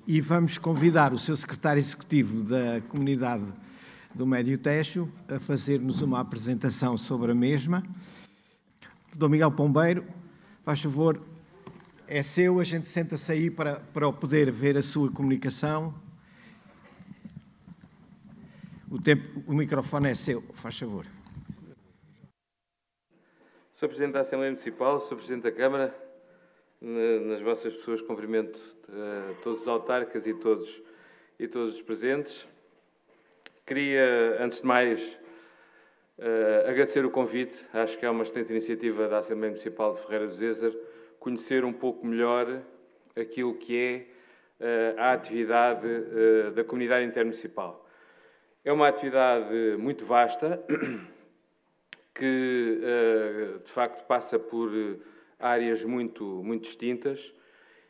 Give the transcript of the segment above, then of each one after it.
E vamos convidar o seu secretário executivo da Comunidade do Médio Tejo a fazer-nos uma apresentação sobre a mesma. Dom Miguel Pombeiro, faz favor, é seu, a gente senta-se aí para poder ver a sua comunicação. O microfone é seu, faz favor. Sr. Presidente da Assembleia Municipal, Sr. Presidente da Câmara, nas vossas pessoas cumprimento todos os autarcas e todos os presentes. Queria, antes de mais, agradecer o convite. Acho que é uma excelente iniciativa da Assembleia Municipal de Ferreira do Zézer conhecer um pouco melhor aquilo que é a atividade da comunidade intermunicipal. É uma atividade muito vasta, que de facto passa por áreas muito distintas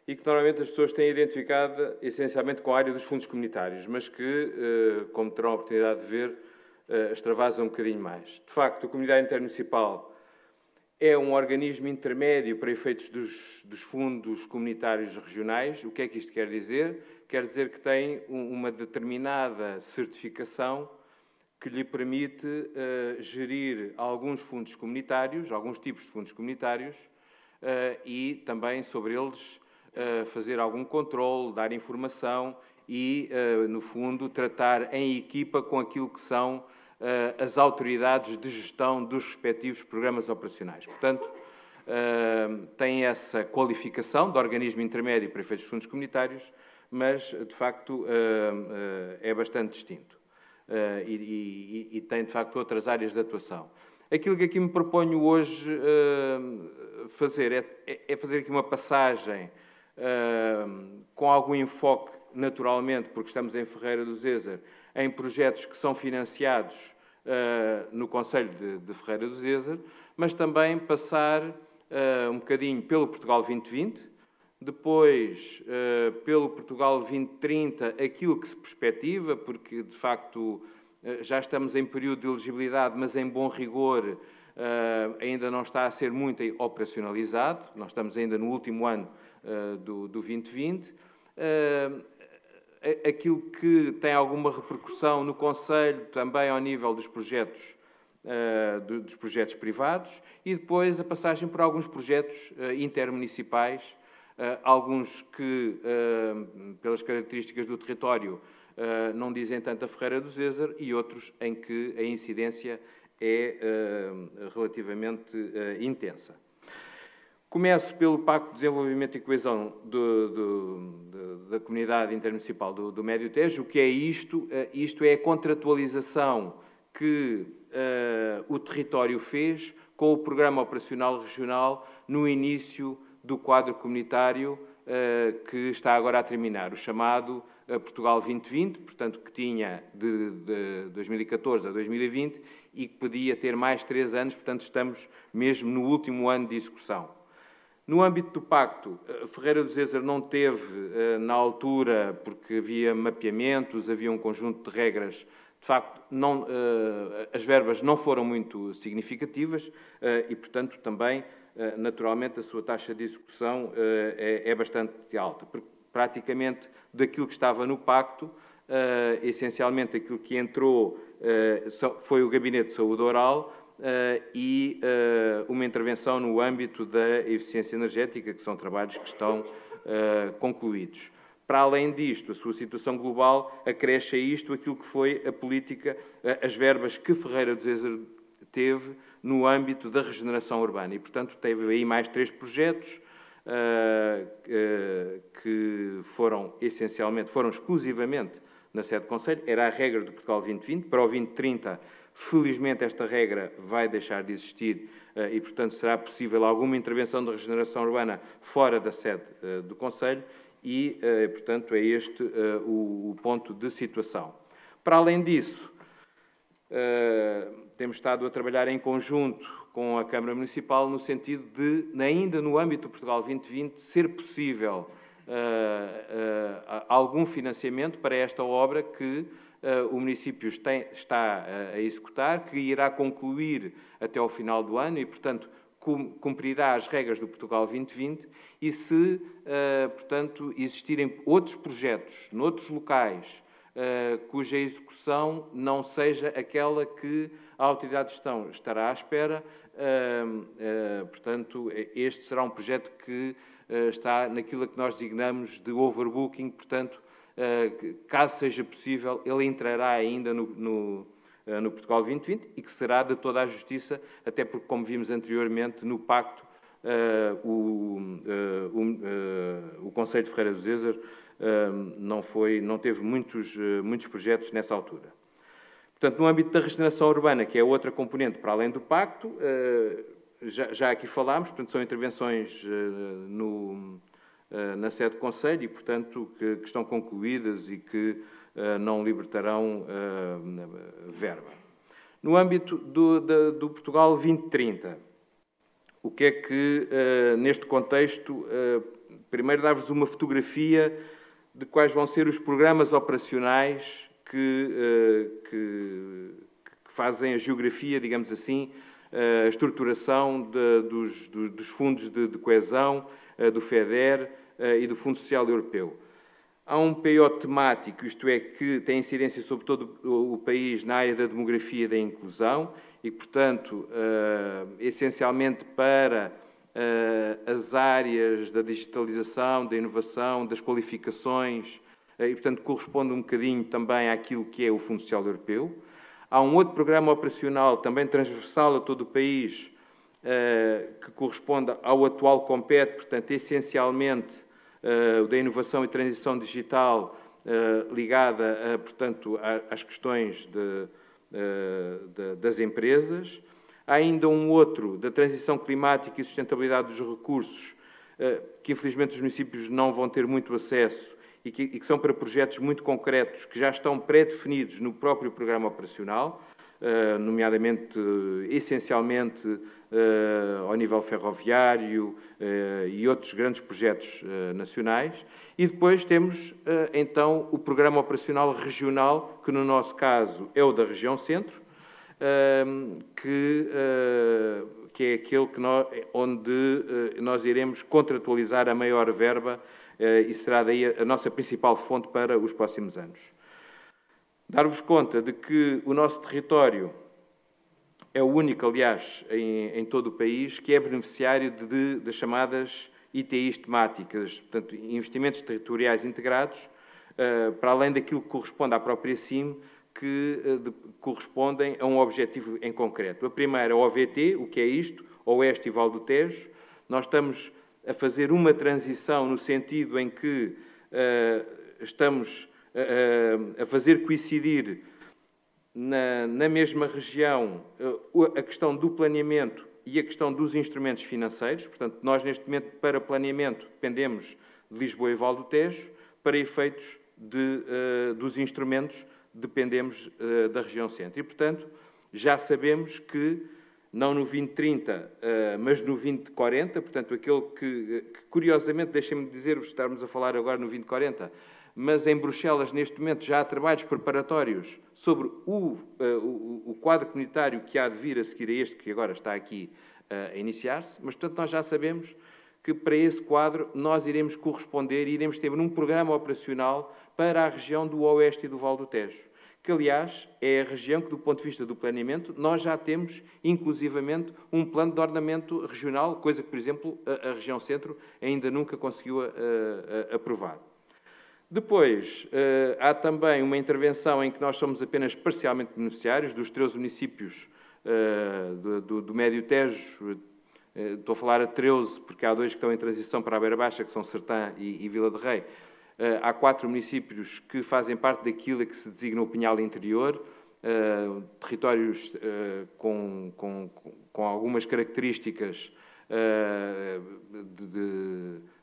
e que normalmente as pessoas têm identificado essencialmente com a área dos fundos comunitários, mas que, como terão a oportunidade de ver, extravasa um bocadinho mais. De facto, a comunidade intermunicipal é um organismo intermédio para efeitos dos fundos comunitários regionais. O que é que isto quer dizer? Quer dizer que tem uma determinada certificação que lhe permite gerir alguns fundos comunitários, alguns tipos de fundos comunitários, e também sobre eles fazer algum controle, dar informação e, no fundo, tratar em equipa com aquilo que são as autoridades de gestão dos respectivos programas operacionais. Portanto, tem essa qualificação de organismo intermédio para efeitos de fundos comunitários, mas, de facto, é bastante distinto. E tem, de facto, outras áreas de atuação. Aquilo que aqui me proponho hoje fazer é fazer aqui uma passagem com algum enfoque, naturalmente, porque estamos em Ferreira do Zézer, em projetos que são financiados no Concelho de Ferreira do Zézer, mas também passar um bocadinho pelo Portugal 2020, depois pelo Portugal 2030, aquilo que se perspectiva, porque de facto já estamos em período de elegibilidade, mas em bom rigor ainda não está a ser muito operacionalizado, nós estamos ainda no último ano do 2020, aquilo que tem alguma repercussão no Concelho, também ao nível dos projetos privados, e depois a passagem por alguns projetos intermunicipais, alguns que, pelas características do território, não dizem tanto a Ferreira do Zézer, e outros em que a incidência é relativamente intensa. Começo pelo Pacto de Desenvolvimento e Coesão da Comunidade Intermunicipal do Médio Tejo. O que é isto? Isto é a contratualização que o território fez com o Programa Operacional Regional no início do quadro comunitário que está agora a terminar, o chamado Portugal 2020, portanto, que tinha de 2014 a 2020 e que podia ter mais 3 anos, portanto, estamos mesmo no último ano de execução. No âmbito do pacto, Ferreira do Zézer não teve, na altura, porque havia mapeamentos, havia um conjunto de regras, de facto, as verbas não foram muito significativas e, portanto, também, naturalmente, a sua taxa de execução é bastante alta. Porque, praticamente, daquilo que estava no pacto, essencialmente aquilo que entrou foi o Gabinete de Saúde Oral, e uma intervenção no âmbito da eficiência energética, que são trabalhos que estão concluídos. Para além disto, a sua situação global acresce a isto aquilo que foi a política, as verbas que Ferreira do Zézer teve no âmbito da regeneração urbana. E, portanto, teve aí mais 3 projetos que foram exclusivamente na sede do Concelho. Era a regra do Portugal 2020. Para o 2030, felizmente, esta regra vai deixar de existir e, portanto, será possível alguma intervenção de regeneração urbana fora da sede do Concelho e, portanto, é este o ponto de situação. Para além disso, temos estado a trabalhar em conjunto com a Câmara Municipal no sentido de, ainda no âmbito do Portugal 2020, ser possível algum financiamento para esta obra que o município está a executar, que irá concluir até ao final do ano e, portanto, cumprirá as regras do Portugal 2020 e se, portanto, existirem outros projetos, noutros locais, cuja execução não seja aquela que a autoridade de gestão estará à espera, portanto, este será um projeto que está naquilo que nós designamos de overbooking, portanto, caso seja possível, ele entrará ainda no Portugal 2020 e que será de toda a justiça, até porque, como vimos anteriormente, no pacto, o Conselho de Ferreira do Zezer não teve muitos projetos nessa altura. Portanto, no âmbito da regeneração urbana, que é outra componente para além do pacto, já aqui falámos, portanto, são intervenções na sede do Conselho e, portanto, que estão concluídas e que não libertarão verba. No âmbito do Portugal 2030, o que é que, neste contexto, primeiro dar-vos uma fotografia de quais vão ser os programas operacionais que fazem a geografia, digamos assim, a estruturação dos fundos de coesão, do FEDER e do Fundo Social Europeu. Há um PO temático, isto é, que tem incidência sobre todo o país na área da demografia e da inclusão e, portanto, essencialmente para as áreas da digitalização, da inovação, das qualificações e, portanto, corresponde um bocadinho também àquilo que é o Fundo Social Europeu. Há um outro programa operacional, também transversal a todo o país, que corresponde ao atual COMPET, portanto, essencialmente o da inovação e transição digital, ligada, portanto, às questões das empresas. Há ainda um outro da transição climática e sustentabilidade dos recursos, que infelizmente os municípios não vão ter muito acesso e que são para projetos muito concretos, que já estão pré-definidos no próprio programa operacional, nomeadamente, essencialmente, ao nível ferroviário e outros grandes projetos nacionais. E depois temos, então, o programa operacional regional, que no nosso caso é o da região centro, que é aquele onde nós iremos contratualizar a maior verba e será daí a nossa principal fonte para os próximos anos. Dar-vos conta de que o nosso território é o único, aliás, em todo o país, que é beneficiário das chamadas ITIs temáticas, portanto, investimentos territoriais integrados, para além daquilo que corresponde à própria CIM, que correspondem a um objetivo em concreto. A primeira, o OVT, o que é isto? Oeste e Val do Tejo. Nós estamos a fazer uma transição no sentido em que estamos a fazer coincidir na mesma região a questão do planeamento e a questão dos instrumentos financeiros. Portanto, nós, neste momento, para planeamento, dependemos de Lisboa e Val do Tejo, para efeitos dos instrumentos, dependemos da região centro. E, portanto, já sabemos que, não no 2030, mas no 2040, portanto, aquele que curiosamente, deixem-me dizer-vos, estarmos a falar agora no 2040, mas em Bruxelas, neste momento, já há trabalhos preparatórios sobre o quadro comunitário que há de vir a seguir a este, que agora está aqui a iniciar-se, mas, portanto, nós já sabemos que para esse quadro nós iremos corresponder e iremos ter um programa operacional para a região do Oeste e do Val do Tejo, que, aliás, é a região que, do ponto de vista do planeamento, nós já temos, inclusivamente, um plano de ordenamento regional, coisa que, por exemplo, a região centro ainda nunca conseguiu aprovar. Depois, há também uma intervenção em que nós somos apenas parcialmente beneficiários dos 13 municípios do Médio Tejo. Estou a falar a 13 porque há 2 que estão em transição para a Beira Baixa, que são Sertã e Vila de Rei. Há 4 municípios que fazem parte daquilo que se designa o Pinhal Interior, territórios com algumas características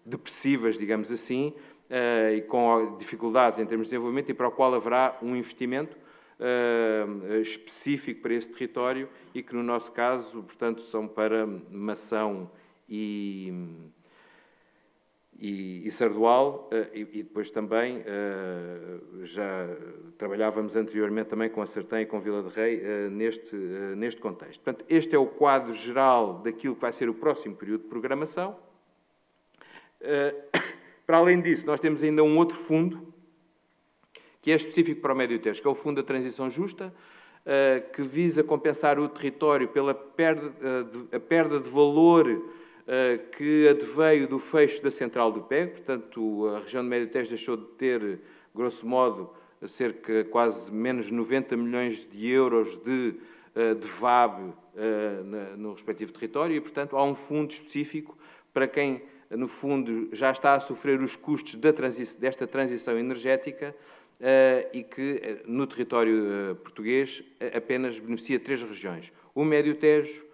depressivas, digamos assim, e com dificuldades em termos de desenvolvimento e para o qual haverá um investimento específico para esse território e que, no nosso caso, portanto, são para Mação e e Sardual, e depois também já trabalhávamos anteriormente também com a Sertém e com Vila de Rei neste contexto. Portanto, este é o quadro geral daquilo que vai ser o próximo período de programação. Para além disso, nós temos ainda um outro fundo, que é específico para o Médio Tejo, que é o Fundo da Transição Justa, que visa compensar o território pela perda de valor que adveio do fecho da central do PEG. Portanto, a região do Médio Tejo deixou de ter, grosso modo, cerca quase menos 90 milhões de euros de VAB no respectivo território e, portanto, há um fundo específico para quem, no fundo, já está a sofrer os custos desta transição energética e que, no território português, apenas beneficia 3 regiões. O Médio Tejo,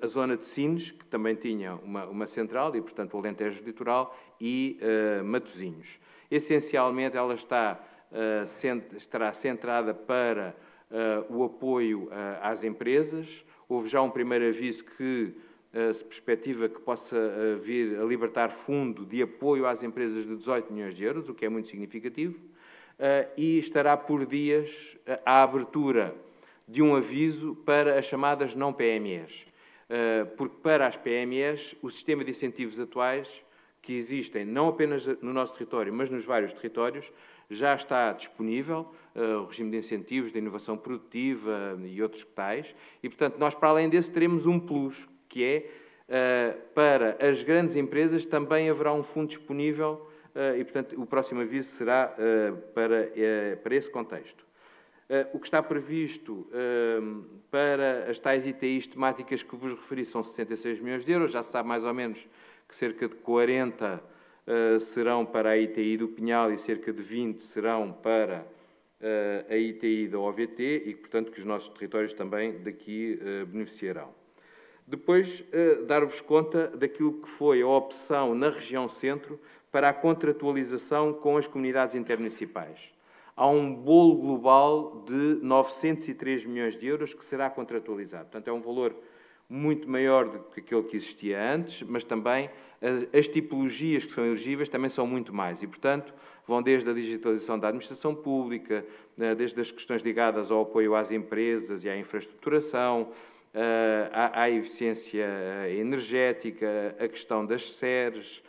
a zona de Sines, que também tinha uma central, e, portanto, o Alentejo Litoral, e Matosinhos. Essencialmente, ela estará centrada para o apoio às empresas. Houve já um primeiro aviso que se perspectiva que possa vir a libertar fundo de apoio às empresas de 18 milhões de euros, o que é muito significativo, e estará por dias a abertura de um aviso para as chamadas não PMEs. Porque para as PMEs, o sistema de incentivos atuais, que existem não apenas no nosso território, mas nos vários territórios, já está disponível, o regime de incentivos, de inovação produtiva e outros tais, e, portanto, nós, para além desse, teremos um plus, que é, para as grandes empresas, também haverá um fundo disponível e, portanto, o próximo aviso será para esse contexto. O que está previsto para as tais ITIs temáticas que vos referi são 66 milhões de euros, já se sabe mais ou menos que cerca de 40 serão para a ITI do Pinhal e cerca de 20 serão para a ITI da OVT e, portanto, que os nossos territórios também daqui beneficiarão. Depois, dar-vos conta daquilo que foi a opção na região centro para a contratualização com as comunidades intermunicipais. Há um bolo global de 903 milhões de euros que será contratualizado. Portanto, é um valor muito maior do que aquele que existia antes, mas também as tipologias que são elegíveis também são muito mais. E, portanto, vão desde a digitalização da administração pública, desde as questões ligadas ao apoio às empresas e à infraestruturação, à eficiência energética, a questão das SERs,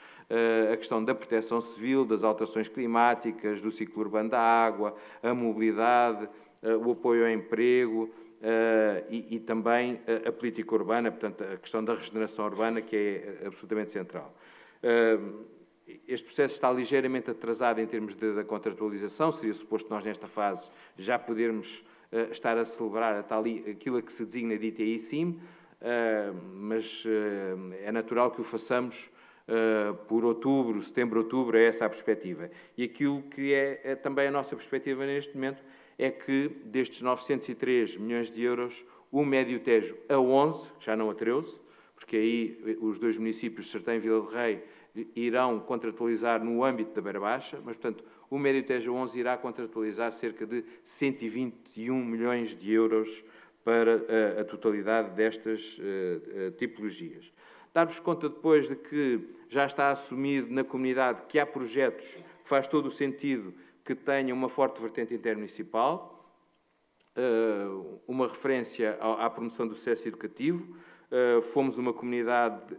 a questão da proteção civil, das alterações climáticas, do ciclo urbano da água, a mobilidade, o apoio ao emprego e também a política urbana, portanto, a questão da regeneração urbana, que é absolutamente central. Este processo está ligeiramente atrasado em termos da contratualização, seria suposto nós, nesta fase, já podermos estar a celebrar aquilo a que se designa de ITI-SIM, mas é natural que o façamos por outubro, setembro, outubro, é essa a perspectiva. E aquilo que é também a nossa perspectiva neste momento é que, destes 903 milhões de euros, o Médio Tejo a 11, já não a 13, porque aí os 2 municípios, Sertém e Vila de Rei, irão contratualizar no âmbito da Beira Baixa, mas, portanto, o Médio Tejo 11 irá contratualizar cerca de 121 milhões de euros para a totalidade destas tipologias. Dar-vos conta depois de que já está assumido na comunidade que há projetos que faz todo o sentido que tenham uma forte vertente intermunicipal, uma referência à promoção do sucesso educativo. Fomos uma comunidade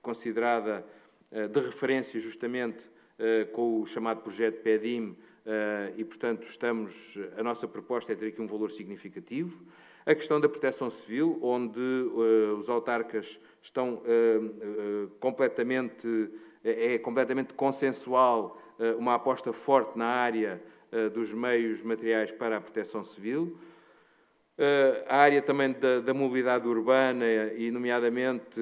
considerada de referência justamente com o chamado projeto PEDIM e, portanto, a nossa proposta é ter aqui um valor significativo. A questão da proteção civil, onde os autarcas estão completamente consensual, uma aposta forte na área dos meios materiais para a proteção civil. A área também da mobilidade urbana e, nomeadamente,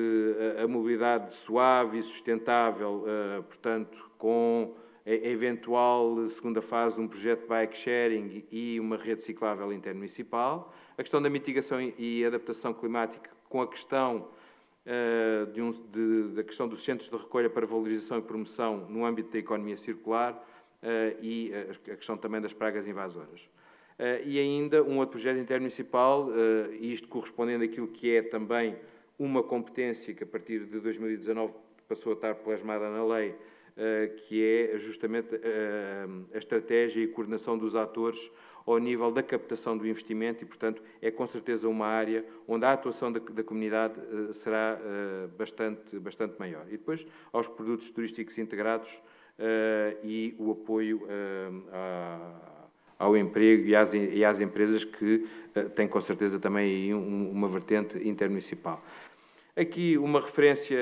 a mobilidade suave e sustentável, portanto, com a eventual segunda fase de um projeto de bike sharing e uma rede ciclável intermunicipal. A questão da mitigação e adaptação climática, com a questão da questão dos centros de recolha para valorização e promoção no âmbito da economia circular e a questão também das pragas invasoras. E ainda um outro projeto intermunicipal, isto correspondendo àquilo que é também uma competência que a partir de 2019 passou a estar plasmada na lei, que é justamente a estratégia e coordenação dos atores ao nível da captação do investimento e, portanto, é com certeza uma área onde a atuação da comunidade será bastante maior. E depois, aos produtos turísticos integrados e o apoio ao emprego e às empresas que têm, com certeza, também aí uma vertente intermunicipal. Aqui uma referência,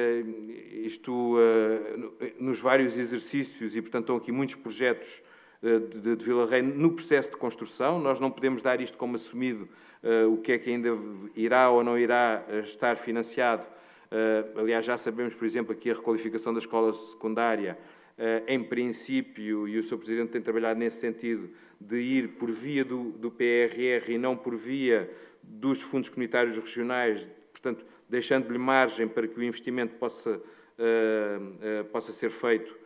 nos vários exercícios, e, portanto, estão aqui muitos projetos de Vila Real no processo de construção. Nós não podemos dar isto como assumido, o que é que ainda irá ou não irá estar financiado. Aliás, já sabemos, por exemplo, aqui a requalificação da escola secundária, em princípio, e o Sr. Presidente tem trabalhado nesse sentido, de ir por via do PRR e não por via dos fundos comunitários regionais, portanto, deixando-lhe margem para que o investimento possa ser feito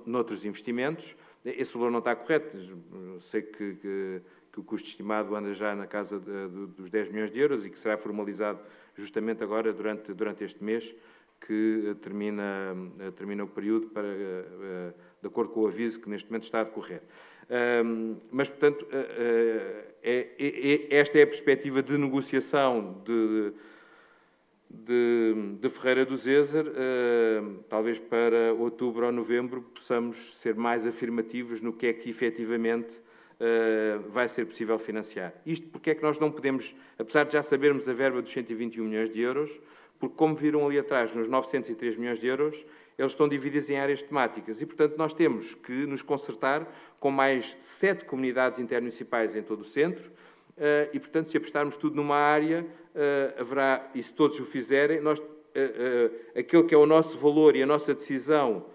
noutros investimentos. Esse valor não está correto. Sei que o custo estimado anda já na casa dos 10 milhões de euros e que será formalizado justamente agora, durante este mês, que termina o período de acordo com o aviso que neste momento está a decorrer. Mas, portanto, esta é a perspectiva de negociação de Ferreira do Zezer. Talvez para outubro ou novembro possamos ser mais afirmativos no que é que efetivamente vai ser possível financiar. Isto porque é que nós não podemos, apesar de já sabermos a verba dos 121 milhões de euros, porque, como viram ali atrás, nos 903 milhões de euros, eles estão divididos em áreas temáticas e, portanto, nós temos que nos concertar com mais 7 comunidades intermunicipais em todo o centro e, portanto, se apostarmos tudo numa área, haverá, e se todos o fizerem, aquele que é o nosso valor e a nossa decisão,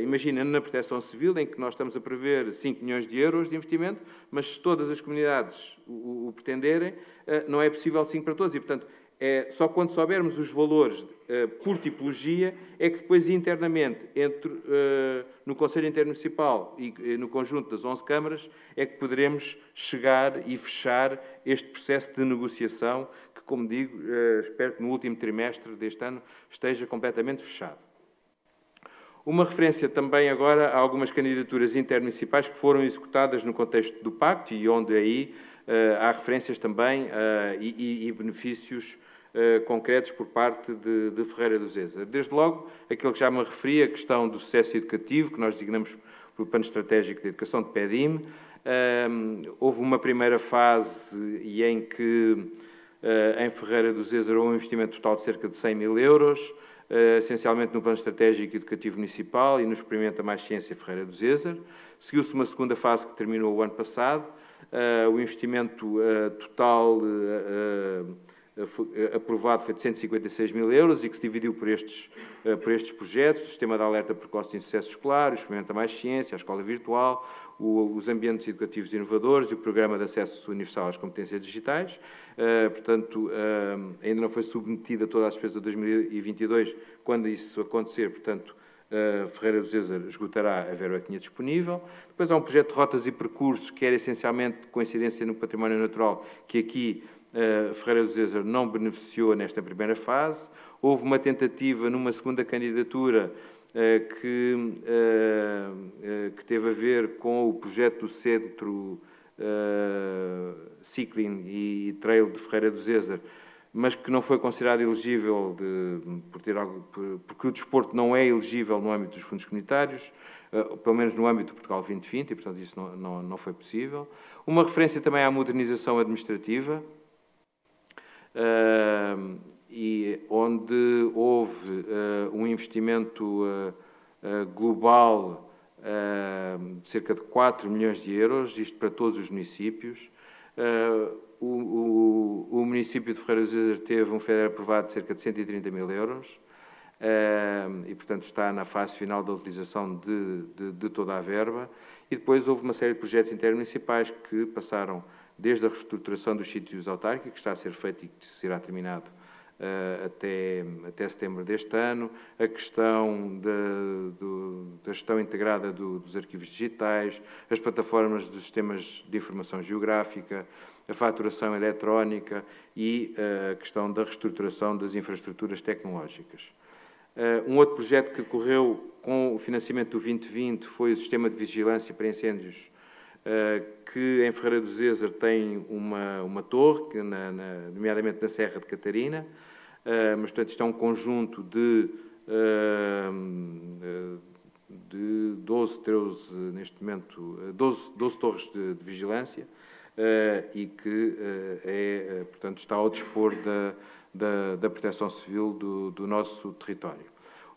imagina na Proteção Civil, em que nós estamos a prever 5 milhões de euros de investimento, mas se todas as comunidades o pretenderem, não é possível 5 para todos e, portanto, só quando soubermos os valores por tipologia é que depois internamente, no Conselho Intermunicipal e no conjunto das 11 câmaras, é que poderemos chegar e fechar este processo de negociação que, como digo, espero que no último trimestre deste ano esteja completamente fechado. Uma referência também agora a algumas candidaturas intermunicipais que foram executadas no contexto do Pacto e onde aí há referências também e benefícios concretos por parte de Ferreira do Zezer. Desde logo, aquilo que já me referi, a questão do sucesso educativo, que nós designamos pelo Plano Estratégico de Educação de PEDIM. Houve uma primeira fase e em que, em Ferreira do Zezer, houve um investimento total de cerca de 100 mil euros, essencialmente no Plano Estratégico Educativo Municipal e no Experimenta Mais Ciência Ferreira do Zezer. Seguiu-se uma segunda fase que terminou o ano passado. O investimento total aprovado foi de 156 mil euros e que se dividiu por estes projetos: o Sistema de Alerta Precoce de Insucesso Escolar, o Experimenta Mais Ciência, a Escola Virtual, os Ambientes Educativos Inovadores e o Programa de Acesso Universal às Competências Digitais. Portanto, ainda não foi submetida toda a despesa de 2022. Quando isso acontecer, portanto, Ferreira do Zezer esgotará a verba que tinha disponível. Depois há um projeto de rotas e percursos que era essencialmente de coincidência no património natural, que aqui Ferreira do Zezer não beneficiou nesta primeira fase. Houve uma tentativa numa segunda candidatura que teve a ver com o projeto do Centro Cycling e Trail de Ferreira do Zezer, mas que não foi considerado elegível porque o desporto não é elegível no âmbito dos fundos comunitários, pelo menos no âmbito do Portugal 2020, e, portanto, isso não foi possível. Uma referência também à modernização administrativa, e onde houve um investimento global de cerca de 4 milhões de euros, isto para todos os municípios. O município de Ferreira do Zezer teve um FEDER aprovado de cerca de 130 mil euros e, portanto, está na fase final da utilização de toda a verba. E depois houve uma série de projetos intermunicipais que passaram desde a reestruturação dos sítios autárquicos, que está a ser feito e que será terminado até setembro deste ano, a questão da gestão integrada dos arquivos digitais, as plataformas dos sistemas de informação geográfica, a faturação eletrónica e a questão da reestruturação das infraestruturas tecnológicas. Um outro projeto que decorreu com o financiamento do 2020 foi o Sistema de Vigilância para Incêndios, que em Ferreira do Zezer tem uma torre, que nomeadamente na Serra de Catarina, mas, portanto, isto é um conjunto de 12, 13, neste momento, 12 torres de vigilância, e que portanto, está ao dispor da Proteção Civil do nosso território.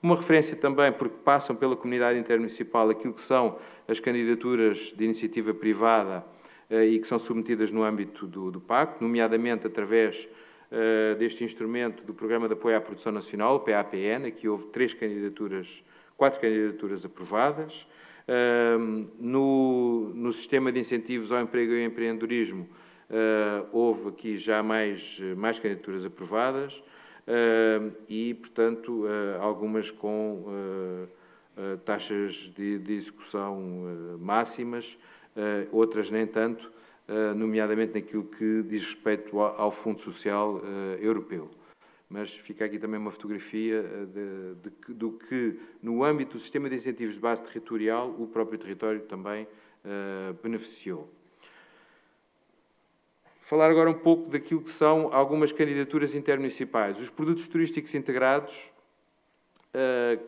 Uma referência também, porque passam pela comunidade intermunicipal aquilo que são as candidaturas de iniciativa privada e que são submetidas no âmbito do Pacto, nomeadamente através deste instrumento do Programa de Apoio à Produção Nacional, o PAPN. Aqui houve 4 candidaturas aprovadas. No sistema de incentivos ao emprego e ao empreendedorismo, houve aqui já mais candidaturas aprovadas e, portanto, algumas com taxas de execução máximas, outras nem tanto, nomeadamente naquilo que diz respeito ao Fundo Social Europeu. Mas fica aqui também uma fotografia do que, no âmbito do sistema de incentivos de base territorial, o próprio território também beneficiou. Falar agora um pouco daquilo que são algumas candidaturas intermunicipais. Os produtos turísticos integrados,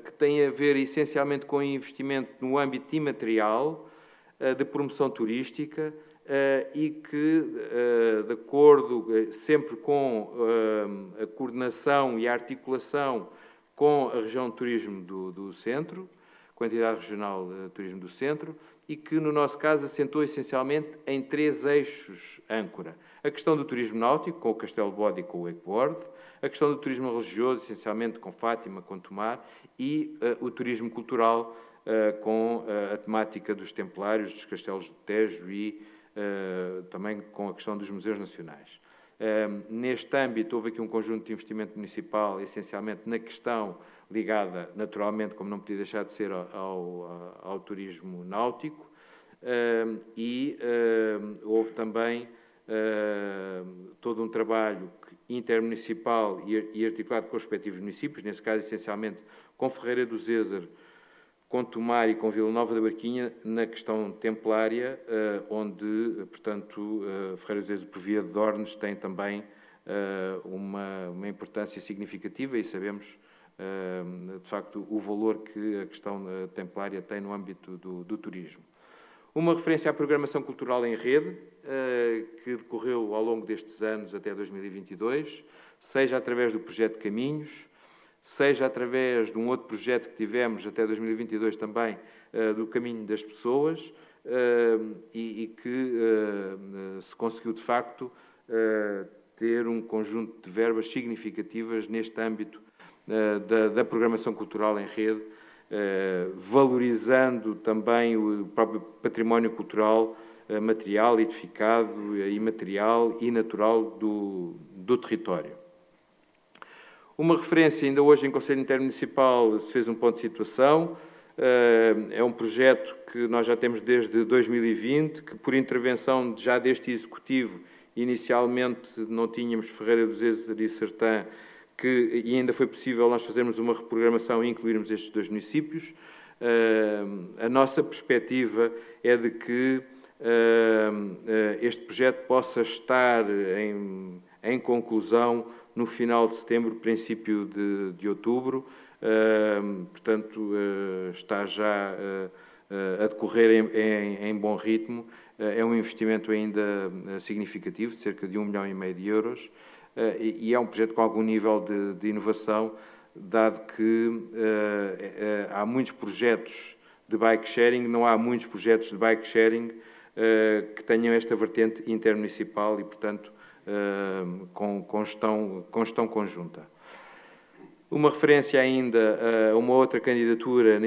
que têm a ver essencialmente com investimento no âmbito imaterial, de promoção turística, e que, de acordo sempre com a coordenação e a articulação com a região de turismo do Centro, com a entidade regional de turismo do Centro, e que, no nosso caso, assentou essencialmente em 3 eixos âncora. A questão do turismo náutico, com o Castelo de Bode e com o wakeboard, a questão do turismo religioso, essencialmente com Fátima, com Tomar, e o turismo cultural, com a temática dos templários, dos castelos de Tejo e também com a questão dos museus nacionais. Neste âmbito, houve aqui um conjunto de investimento municipal, essencialmente na questão ligada, naturalmente, como não podia deixar de ser, ao turismo náutico, e houve também todo um trabalho intermunicipal e articulado com os respectivos municípios, nesse caso, essencialmente, com Ferreira do Zezer, com Tomar e com Vila Nova da Barquinha, na questão templária, onde, portanto, Ferreira do Zezer, por via de Dornes, tem também uma importância significativa e sabemos, de facto, o valor que a questão templária tem no âmbito do turismo. Uma referência à programação cultural em rede, que decorreu ao longo destes anos até 2022, seja através do projeto Caminhos, seja através de um outro projeto que tivemos até 2022 também, do Caminho das Pessoas, e que se conseguiu, de facto, ter um conjunto de verbas significativas neste âmbito da programação cultural em rede, valorizando também o próprio património cultural, material, edificado, imaterial e natural do território. Uma referência, ainda hoje em Conselho Intermunicipal se fez um ponto de situação, é um projeto que nós já temos desde 2020, que por intervenção já deste Executivo, inicialmente não tínhamos Ferreira do Zezer e Sertã, e ainda foi possível nós fazermos uma reprogramação e incluirmos estes 2 municípios. A nossa perspectiva é de que este projeto possa estar em conclusão no final de setembro, princípio de outubro. Portanto, está já a decorrer em bom ritmo. É um investimento ainda significativo, de cerca de 1,5 milhão de euros, e é um projeto com algum nível de inovação, dado que há muitos projetos de bike sharing, não há muitos projetos de bike sharing que tenham esta vertente intermunicipal e, portanto, com gestão conjunta. Uma referência ainda a uma outra candidatura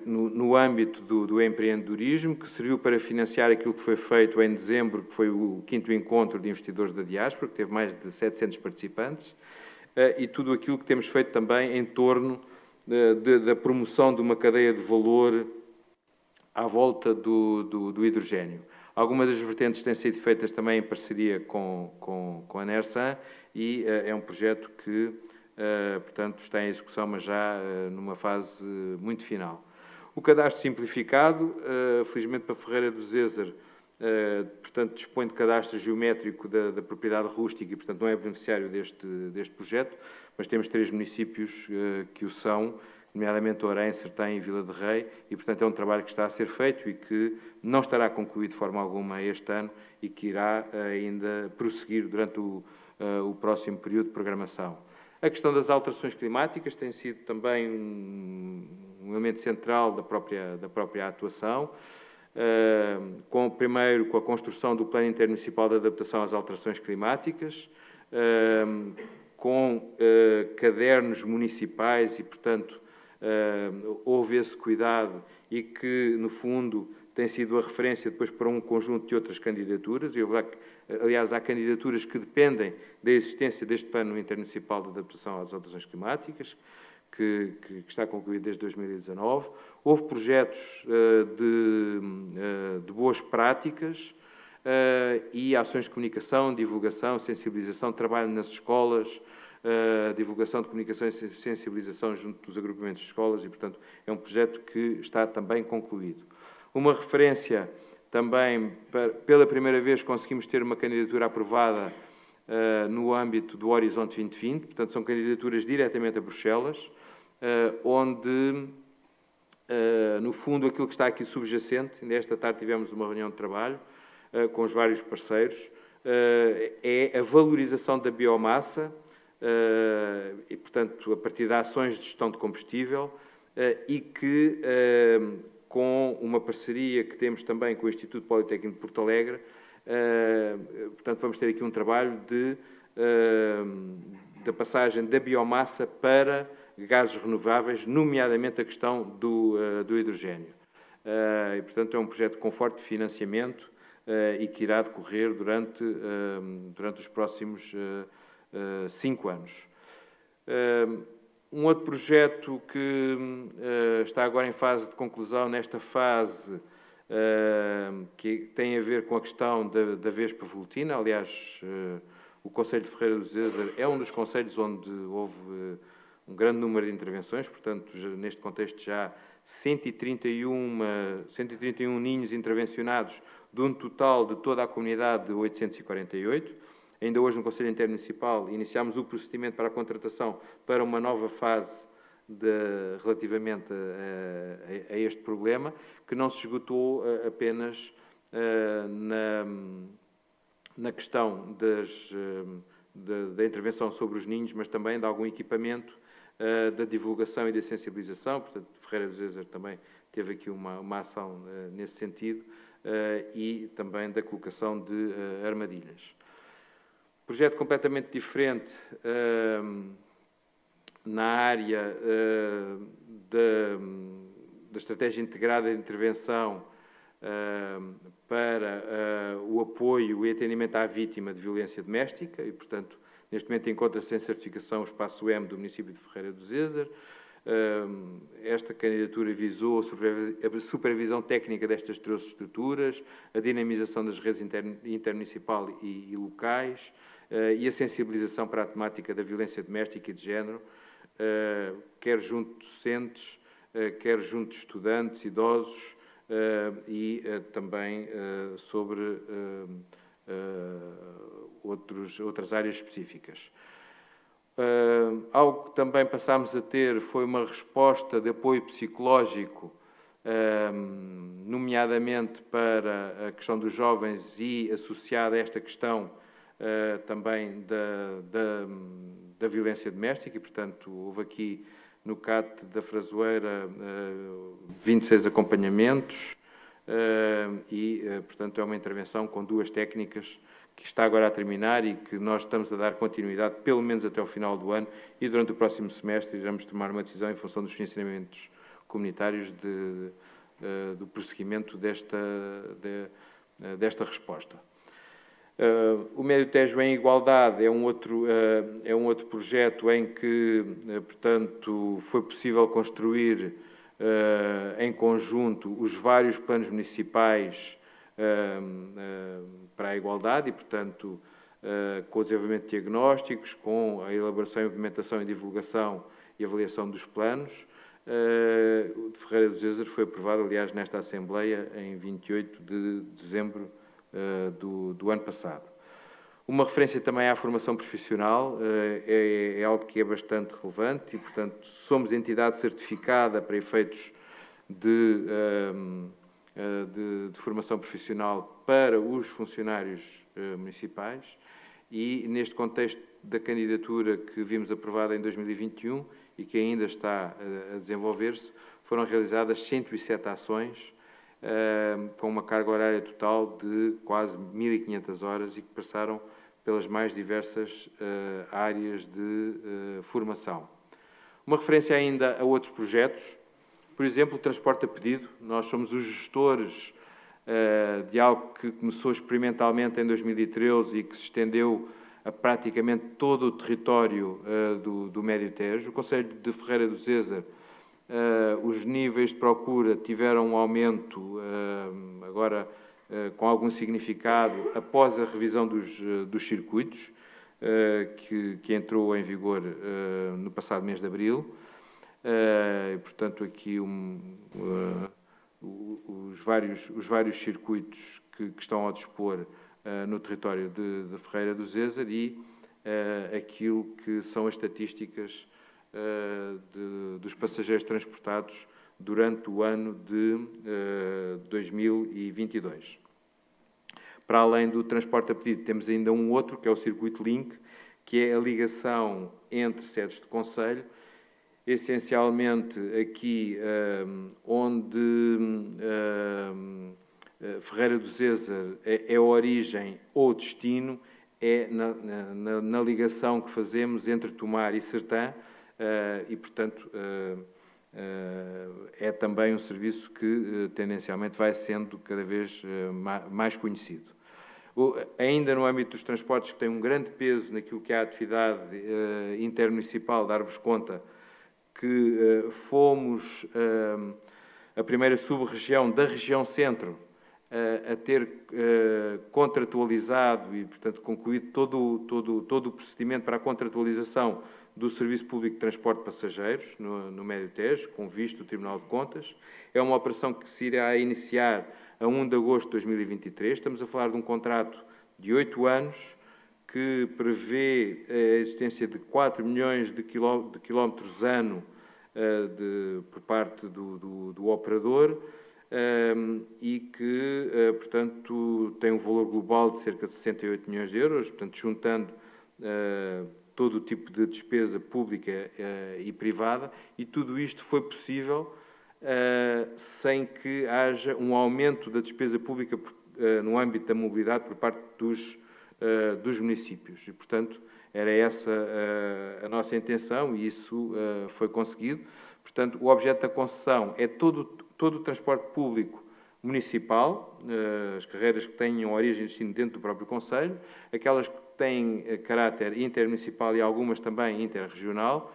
no âmbito do empreendedorismo, que serviu para financiar aquilo que foi feito em dezembro, que foi o 5º encontro de investidores da diáspora, que teve mais de 700 participantes, e tudo aquilo que temos feito também em torno da promoção de uma cadeia de valor à volta do hidrogénio. Algumas das vertentes têm sido feitas também em parceria com a NERSAN, e é um projeto que portanto, está em execução, mas já numa fase muito final. O cadastro simplificado, felizmente para Ferreira do Zézer, portanto, dispõe de cadastro geométrico da propriedade rústica e, portanto, não é beneficiário deste projeto, mas temos 3 municípios que o são, nomeadamente Orém, Sertém e Vila de Rei, e, portanto, é um trabalho que está a ser feito e que não estará concluído de forma alguma este ano e que irá ainda prosseguir durante o próximo período de programação. A questão das alterações climáticas tem sido também um elemento central da própria atuação, primeiro com a construção do Plano Intermunicipal de Adaptação às Alterações Climáticas, com cadernos municipais e, portanto, houve esse cuidado e que, no fundo, tem sido a referência depois para um conjunto de outras candidaturas. Aliás, há candidaturas que dependem da existência deste Plano Intermunicipal de Adaptação às Alterações Climáticas, que está concluído desde 2019. Houve projetos de boas práticas e ações de comunicação, divulgação, sensibilização, trabalho nas escolas, divulgação de comunicação e sensibilização junto dos agrupamentos de escolas e, portanto, é um projeto que está também concluído. Uma referência também, pela primeira vez conseguimos ter uma candidatura aprovada no âmbito do Horizonte 2020, portanto, são candidaturas diretamente a Bruxelas, onde, no fundo, aquilo que está aqui subjacente, ainda esta tarde tivemos uma reunião de trabalho com os vários parceiros, é a valorização da biomassa e, portanto, a partir de ações de gestão de combustível e que, com uma parceria que temos também com o Instituto Politécnico de Porto Alegre, portanto, vamos ter aqui um trabalho da passagem da biomassa para gases renováveis, nomeadamente a questão do hidrogénio. E, portanto, é um projeto com forte financiamento e que irá decorrer durante os próximos 5 anos. Um outro projeto que está agora em fase de conclusão, nesta fase, que tem a ver com a questão da Vespa Velutina. Aliás, o Concelho de Ferreira do Zézer é um dos concelhos onde houve um grande número de intervenções, portanto, neste contexto já 131 ninhos intervencionados, de um total de toda a comunidade de 848. Ainda hoje, no Conselho Intermunicipal, iniciámos o procedimento para a contratação para uma nova fase relativamente a este problema, que não se esgotou apenas na questão da intervenção sobre os ninhos, mas também de algum equipamento da divulgação e da sensibilização. Portanto, Ferreira do Zézer também teve aqui uma ação nesse sentido, e também da colocação de armadilhas. Projeto completamente diferente na área da estratégia integrada de intervenção para o apoio e atendimento à vítima de violência doméstica e, portanto, neste momento encontra-se em certificação o Espaço M do município de Ferreira do Zézer. Esta candidatura visou a supervisão técnica destas 13 estruturas, a dinamização das redes intermunicipal e locais e a sensibilização para a temática da violência doméstica e de género, quer junto de docentes, quer junto de estudantes, idosos e também sobre outras áreas específicas. Algo que também passámos a ter foi uma resposta de apoio psicológico, nomeadamente para a questão dos jovens e associada a esta questão também da violência doméstica e, portanto, houve aqui no CAT da Frasoeira 26 acompanhamentos e, portanto, é uma intervenção com 2 técnicas que está agora a terminar e que nós estamos a dar continuidade, pelo menos até ao final do ano, e durante o próximo semestre iremos tomar uma decisão em função dos financiamentos comunitários do prosseguimento desta resposta. O Médio Tejo em Igualdade é um outro projeto em que, portanto, foi possível construir em conjunto os vários planos municipais para a igualdade e, portanto, com o desenvolvimento de diagnósticos, com a elaboração, implementação e divulgação e avaliação dos planos. O de Ferreira do Zézer foi aprovado, aliás, nesta Assembleia, em 28 de dezembro do ano passado. Uma referência também à formação profissional, é algo que é bastante relevante e, portanto, somos entidade certificada para efeitos de formação profissional para os funcionários municipais e, neste contexto da candidatura que vimos aprovada em 2021 e que ainda está a desenvolver-se, foram realizadas 107 ações com uma carga horária total de quase 1.500 horas e que passaram pelas mais diversas áreas de formação. Uma referência ainda a outros projetos, por exemplo, o transporte a pedido. Nós somos os gestores de algo que começou experimentalmente em 2013 e que se estendeu a praticamente todo o território do Médio Tejo. O Concelho de Ferreira do Zézer, os níveis de procura tiveram um aumento, agora com algum significado, após a revisão dos circuitos, que entrou em vigor no passado mês de abril. E, portanto, aqui os vários circuitos que estão ao dispor no território de Ferreira do Zézer e aquilo que são as estatísticas dos passageiros transportados durante o ano de 2022. Para além do transporte a pedido, temos ainda um outro, que é o Circuito Link, que é a ligação entre sedes de concelho, essencialmente aqui onde Ferreira do Zézer é a origem ou destino, é na ligação que fazemos entre Tomar e Sertã e, portanto, é também um serviço que tendencialmente vai sendo cada vez mais conhecido. Ainda no âmbito dos transportes, que tem um grande peso naquilo que é a atividade intermunicipal, dar-vos conta que fomos a primeira sub-região da região centro a ter contratualizado e, portanto, concluído todo o procedimento para a contratualização do Serviço Público de Transporte de Passageiros no Médio Tejo, com visto do Tribunal de Contas. É uma operação que se irá iniciar a 1 de agosto de 2023. Estamos a falar de um contrato de 8 anos que prevê a existência de 4 milhões de quilómetros ano por parte do operador e que, portanto, tem um valor global de cerca de 68 milhões de euros, portanto, juntando todo o tipo de despesa pública e privada, e tudo isto foi possível sem que haja um aumento da despesa pública no âmbito da mobilidade por parte dos municípios. E, portanto, era essa a nossa intenção e isso foi conseguido. Portanto, o objeto da concessão é todo o transporte público municipal, as carreiras que tenham origem e destino dentro do próprio concelho, aquelas que têm caráter intermunicipal e algumas também interregional.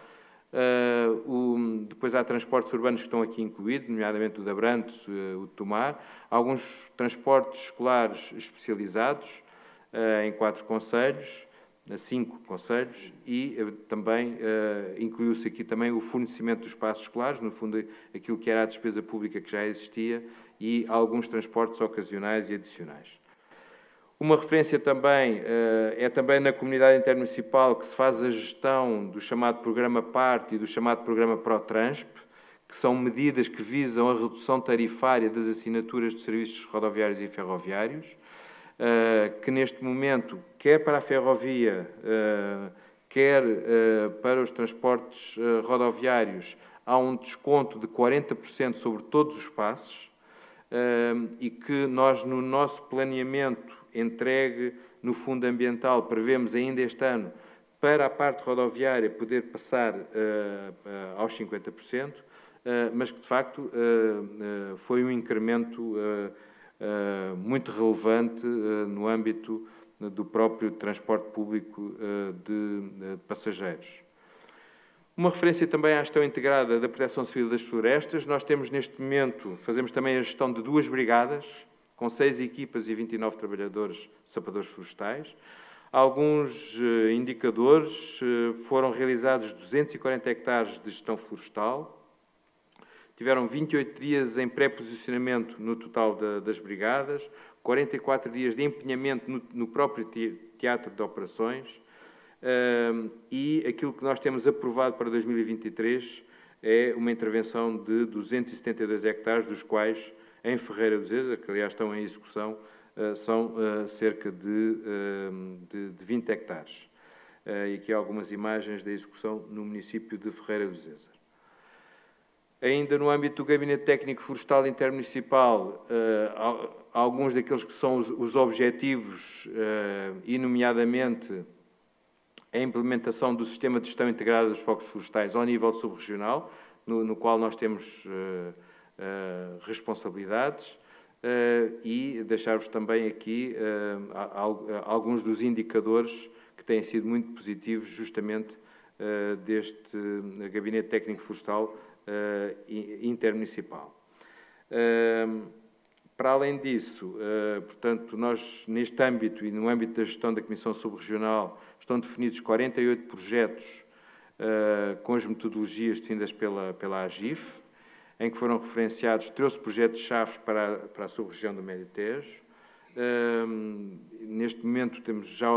Depois há transportes urbanos que estão aqui incluídos, nomeadamente o de Abrantes, o de Tomar, alguns transportes escolares especializados em 4 concelhos, 5 concelhos, e também incluiu-se aqui também o fornecimento dos espaços escolares, no fundo aquilo que era a despesa pública que já existia, e alguns transportes ocasionais e adicionais. Uma referência também é também na comunidade intermunicipal que se faz a gestão do chamado Programa PART e do chamado Programa ProTransp, que são medidas que visam a redução tarifária das assinaturas de serviços rodoviários e ferroviários, que neste momento, quer para a ferrovia, quer para os transportes rodoviários, há um desconto de 40% sobre todos os passos e que nós, no nosso planeamento entregue no Fundo Ambiental, prevemos ainda este ano, para a parte rodoviária, poder passar aos 50%, mas que, de facto, foi um incremento muito relevante no âmbito do próprio transporte público de passageiros. Uma referência também à gestão integrada da Proteção Civil das Florestas. Nós temos neste momento, fazemos também a gestão de 2 brigadas, com 6 equipas e 29 trabalhadores sapadores florestais. Alguns indicadores: foram realizados 240 hectares de gestão florestal, tiveram 28 dias em pré-posicionamento no total das brigadas, 44 dias de empenhamento no próprio teatro de operações, e aquilo que nós temos aprovado para 2023 é uma intervenção de 272 hectares, dos quais, em Ferreira do Zêzer, que aliás estão em execução, são cerca de 20 hectares. E aqui há algumas imagens da execução no município de Ferreira do Zêzer. Ainda no âmbito do Gabinete Técnico Florestal Intermunicipal, alguns daqueles que são os objetivos, e nomeadamente a implementação do Sistema de Gestão Integrada dos Focos Florestais ao nível subregional, no qual nós temos responsabilidades, e deixar-vos também aqui alguns dos indicadores que têm sido muito positivos justamente deste Gabinete Técnico Florestal intermunicipal. Para além disso, portanto, nós neste âmbito e no âmbito da gestão da Comissão Subregional estão definidos 48 projetos com as metodologias definidas pela AGIF, em que foram referenciados 13 projetos-chave para a sub-região do Médio Tejo. Neste momento temos já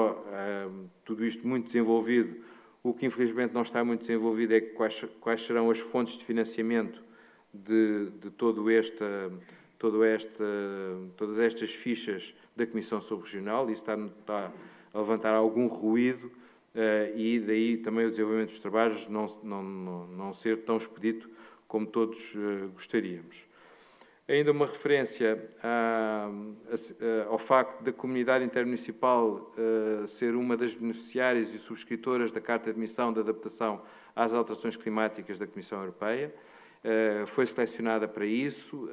tudo isto muito desenvolvido. O que infelizmente não está muito desenvolvido é quais serão as fontes de financiamento de todas estas fichas da Comissão Subregional. Isso está a levantar algum ruído, e daí também o desenvolvimento dos trabalhos não ser tão expedito como todos gostaríamos. Ainda uma referência ao facto da comunidade intermunicipal ser uma das beneficiárias e subscritoras da Carta de Admissão de Adaptação às Alterações Climáticas da Comissão Europeia. Foi selecionada para isso,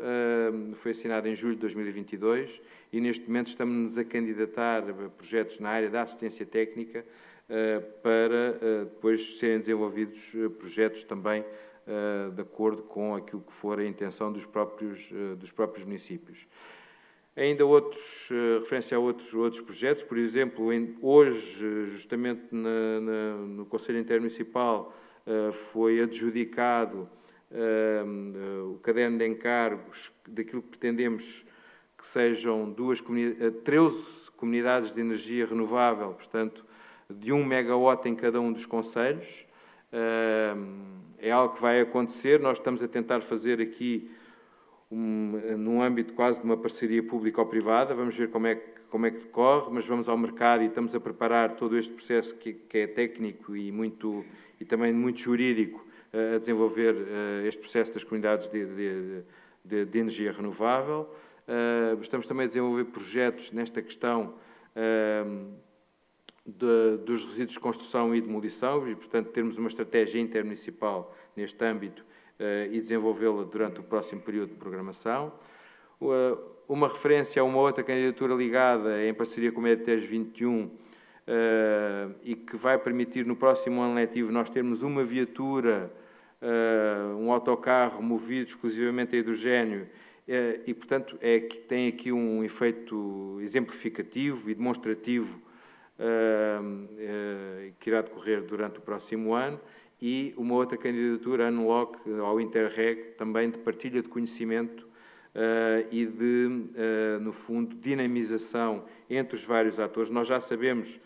foi assinada em julho de 2022 e neste momento estamos-nos a candidatar a projetos na área da assistência técnica para depois serem desenvolvidos projetos também de acordo com aquilo que for a intenção dos próprios municípios. Ainda referência a outros projetos, por exemplo, hoje, justamente no Conselho Intermunicipal, foi adjudicado o caderno de encargos daquilo que pretendemos que sejam 13 comunidades de energia renovável, portanto, de 1 megawatt em cada um dos concelhos. É algo que vai acontecer. Nós estamos a tentar fazer aqui, num âmbito quase de uma parceria público-privada, vamos ver como é que decorre, mas vamos ao mercado e estamos a preparar todo este processo que é técnico e também muito jurídico, a desenvolver este processo das comunidades de energia renovável. Estamos também a desenvolver projetos nesta questão dos resíduos de construção e demolição e, portanto, termos uma estratégia intermunicipal neste âmbito e desenvolvê-la durante o próximo período de programação. Uma referência a uma outra candidatura ligada em parceria com o Médio Tejo 21 e que vai permitir no próximo ano letivo nós termos uma viatura, um autocarro movido exclusivamente a hidrogénio e, portanto, que tem aqui um efeito exemplificativo e demonstrativo que irá decorrer durante o próximo ano, e uma outra candidatura Unlock ao Interreg, também de partilha de conhecimento e de, no fundo, dinamização entre os vários atores. Nós já sabemos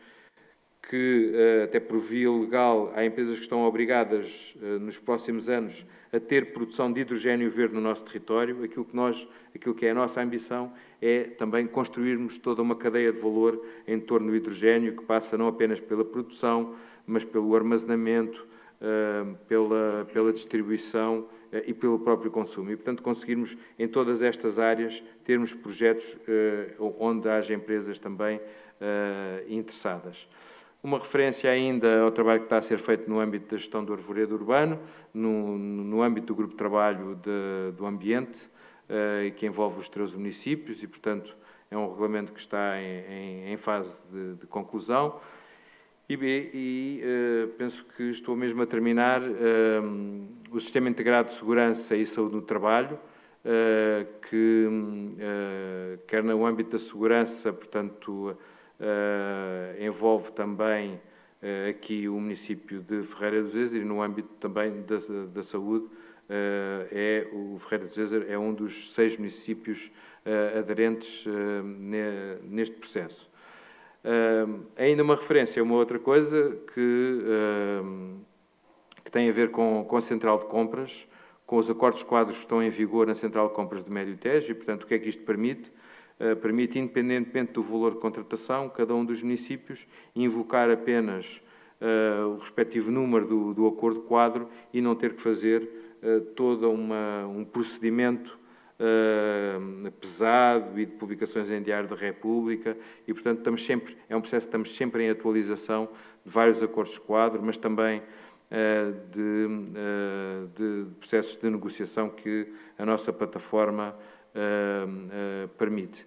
que, até por via legal, há empresas que estão obrigadas, nos próximos anos, a ter produção de hidrogénio verde no nosso território. Aquilo que é a nossa ambição é também construirmos toda uma cadeia de valor em torno do hidrogénio, que passa não apenas pela produção, mas pelo armazenamento, pela distribuição e pelo próprio consumo. E, portanto, conseguirmos, em todas estas áreas, termos projetos onde haja empresas também interessadas. Uma referência ainda ao trabalho que está a ser feito no âmbito da gestão do arvoredo urbano, no âmbito do Grupo de Trabalho do Ambiente, que envolve os 13 municípios e, portanto, é um regulamento que está em fase de conclusão. E penso que estou mesmo a terminar o Sistema Integrado de Segurança e Saúde no Trabalho, que quer no âmbito da segurança, portanto, envolve também aqui o município de Ferreira do Zezer e no âmbito também da saúde, o Ferreira do Zezer é um dos 6 municípios aderentes neste processo. Ainda uma referência a uma outra coisa que tem a ver com a Central de Compras, com os acordos quadros que estão em vigor na Central de Compras de Médio Tejo e, portanto, o que é que isto permite? Permite, independentemente do valor de contratação, cada um dos municípios invocar apenas o respectivo número do acordo quadro e não ter que fazer todo um procedimento pesado e de publicações em Diário da República e, portanto, é um processo que estamos sempre em atualização de vários acordos quadro, mas também de processos de negociação que a nossa plataforma permite.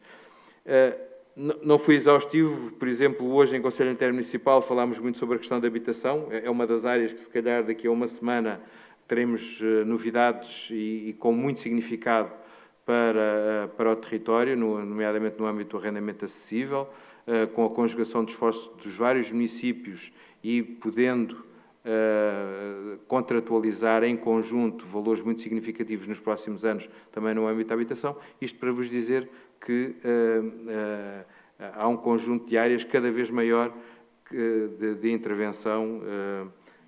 Não fui exaustivo, por exemplo, hoje em Conselho Intermunicipal falámos muito sobre a questão da habitação, é uma das áreas que se calhar daqui a uma semana teremos novidades e com muito significado para o território, nomeadamente no âmbito do arrendamento acessível, com a conjugação de esforços dos vários municípios e podendo contratualizar em conjunto valores muito significativos nos próximos anos também no âmbito da habitação. Isto para vos dizer que há um conjunto de áreas cada vez maior de intervenção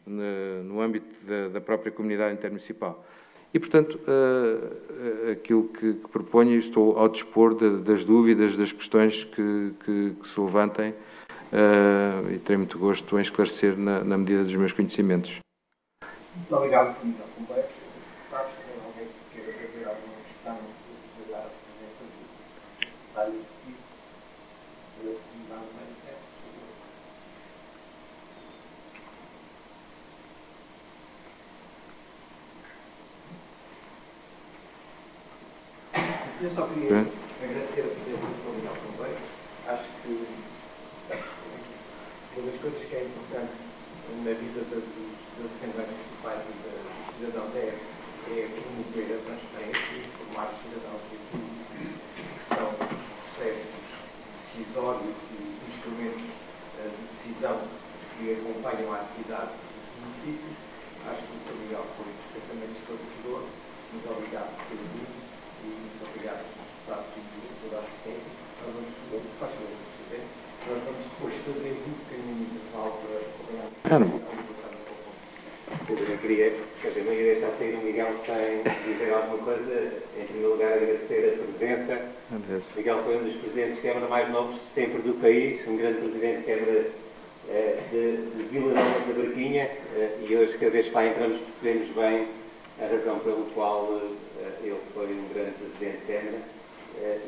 no âmbito da própria comunidade intermunicipal. E, portanto, aquilo que proponho, estou ao dispor das dúvidas, das questões que se levantem e terei muito gosto em esclarecer na medida dos meus conhecimentos. Muito obrigado, Sr. Companheiro. Acho que alguém queira fazer alguma questão de dar a presença do secretário executivo da comunidade do Médio Tejo. Eu só queria agradecer a presença do Sr. Miguel Companheiro. Acho que uma das coisas que é importante na vida das Assembleias Municipais e dos cidadãos é promover a transparência e informar os cidadãos daquilo que são os processos decisórios e instrumentos de decisão que acompanham a atividade dos municípios. Acho que o Sr. Miguel foi perfeitamente esclarecedor. Muito obrigado por ter vindo e muito obrigado por estar por toda a assistência. Nós vamos, faz favor, Presidente, nós vamos depois fazer um bocadinho de intervalo para acompanhar. Eu queria deixar sair o Miguel sem dizer alguma coisa. Em primeiro lugar, agradecer a presença. Miguel foi um dos presidentes de Câmara mais novos sempre do país, um grande presidente de Câmara de Vila Nova da Barquinha, e hoje, cada vez que lá entramos, percebemos bem a razão pela qual ele foi um grande presidente de Câmara.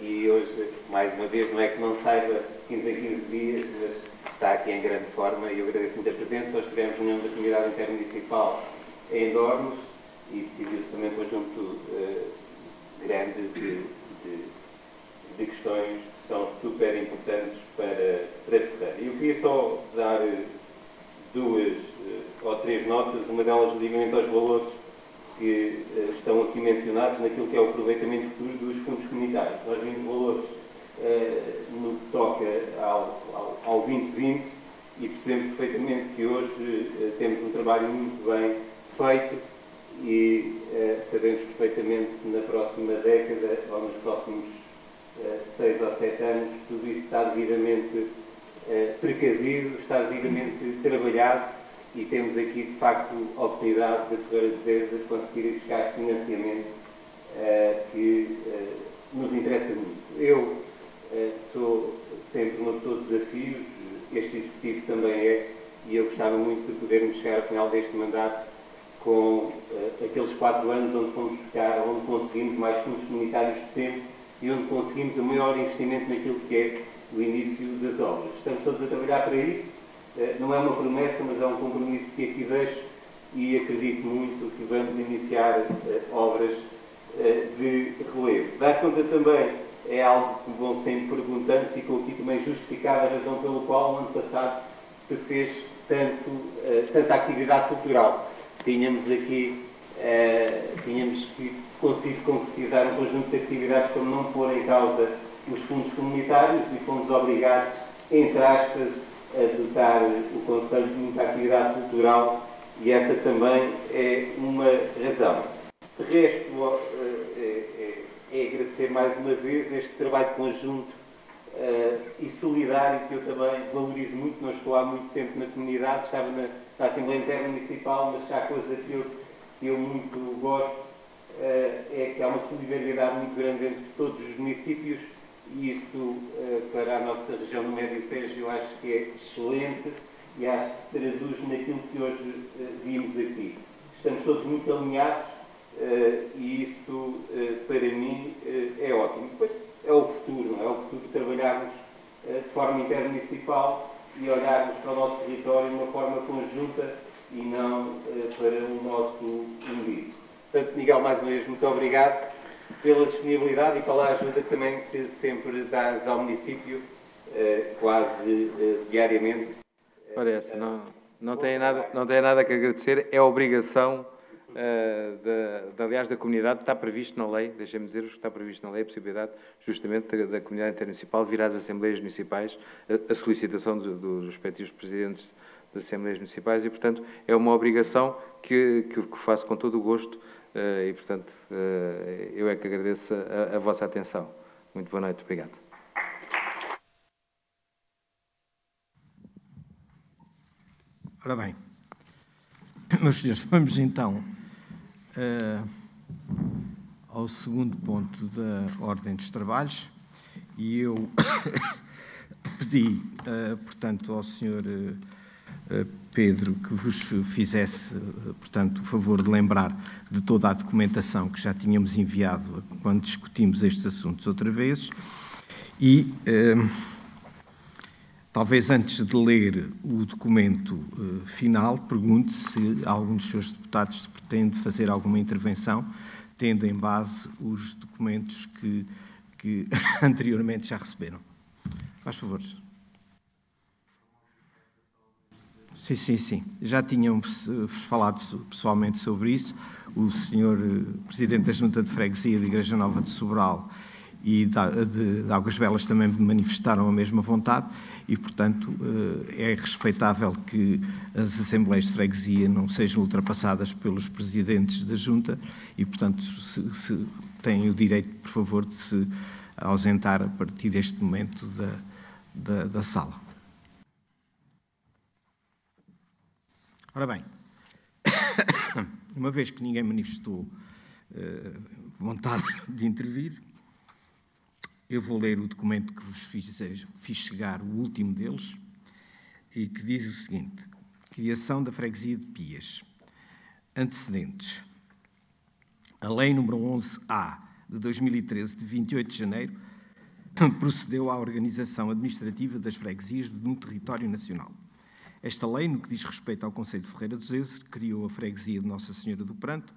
E hoje, mais uma vez, não é que não saiba 15 a 15 dias, mas está aqui em grande forma e eu agradeço muito a presença. Hoje tivemos reunião da comunidade intermunicipal em Dornos e decidiu-se também um conjunto grande de questões que são super importantes para Ferreira. E eu queria só dar 2 ou 3 notas, uma delas relativamente aos valores que estão aqui mencionados naquilo que é o aproveitamento futuro dos fundos comunitários. Nós vimos valores no que toca ao 2020 e percebemos perfeitamente que hoje temos um trabalho muito bem feito e sabemos perfeitamente que na próxima década ou nos próximos 6 ou 7 anos tudo isso está devidamente precavido, está devidamente trabalhado e temos aqui de facto a oportunidade de Ferreira do Zezer de conseguir buscar financiamento que nos interessa muito. Eu sou sempre uma pessoa de desafios, este executivo também é, e eu gostava muito de podermos chegar ao final deste mandato com aqueles 4 anos onde fomos buscar, onde conseguimos mais fundos comunitários de sempre e onde conseguimos o maior investimento naquilo que é o início das obras. Estamos todos a trabalhar para isso, não é uma promessa, mas é um compromisso que aqui deixo e acredito muito que vamos iniciar obras de relevo. Dar conta também é algo que vão sempre perguntando, ficou aqui também justificada a razão pela qual no ano passado se fez tanta atividade cultural. Tínhamos aqui, tínhamos que conseguir concretizar um conjunto de atividades para não pôr em causa os fundos comunitários e fomos obrigados entre aspas, a dotar o Conselho de muita atividade cultural, e essa também é uma razão. De resto, é agradecer mais uma vez este trabalho conjunto e solidário que eu também valorizo muito. Não estou há muito tempo na comunidade, estava na Assembleia Intermunicipal, mas há coisa que eu muito gosto, é que há uma solidariedade muito grande entre todos os municípios, e isso para a nossa região do Médio Tejo eu acho que é excelente, e acho que se traduz naquilo que hoje vimos aqui. Estamos todos muito alinhados e isto para mim é ótimo. Depois é o futuro, não é? É o futuro de trabalharmos de forma intermunicipal e olharmos para o nosso território de uma forma conjunta e não para o nosso umbigo. Portanto, Miguel, mais uma vez, muito obrigado pela disponibilidade e pela ajuda também que sempre dás ao município, quase diariamente. Ora, essa, não tem nada que agradecer, é a obrigação, aliás, da comunidade, está previsto na lei, deixem-me dizer-vos que está previsto na lei a possibilidade, justamente, da comunidade intermunicipal vir às Assembleias Municipais a solicitação dos respectivos presidentes das Assembleias Municipais e, portanto, é uma obrigação que faço com todo o gosto e, portanto, eu é que agradeço a vossa atenção. Muito boa noite, obrigado. Ora bem, meus senhores, vamos então ao segundo ponto da ordem dos trabalhos e eu pedi, portanto, ao senhor Pedro que vos fizesse, portanto, o favor de lembrar de toda a documentação que já tínhamos enviado quando discutimos estes assuntos outra vez e... talvez antes de ler o documento final, pergunte se algum dos seus deputados pretende fazer alguma intervenção, tendo em base os documentos que anteriormente já receberam. Faz favor. Sim. Já tínhamos falado pessoalmente sobre isso. O senhor Presidente da Junta de Freguesia de Igreja Nova de Sobral e de Águas Belas também manifestaram a mesma vontade e, portanto, é respeitável que as Assembleias de Freguesia não sejam ultrapassadas pelos Presidentes da Junta e, portanto, se têm o direito, por favor, de se ausentar a partir deste momento da sala. Ora bem, uma vez que ninguém manifestou vontade de intervir, eu vou ler o documento que vos fiz chegar, o último deles, e que diz o seguinte: criação da Freguesia de Pias. Antecedentes. A Lei nº 11A de 2013, de 28 de janeiro, procedeu à organização administrativa das freguesias no território nacional. Esta lei, no que diz respeito ao concelho de Ferreira do Zezer, criou a Freguesia de Nossa Senhora do Pranto,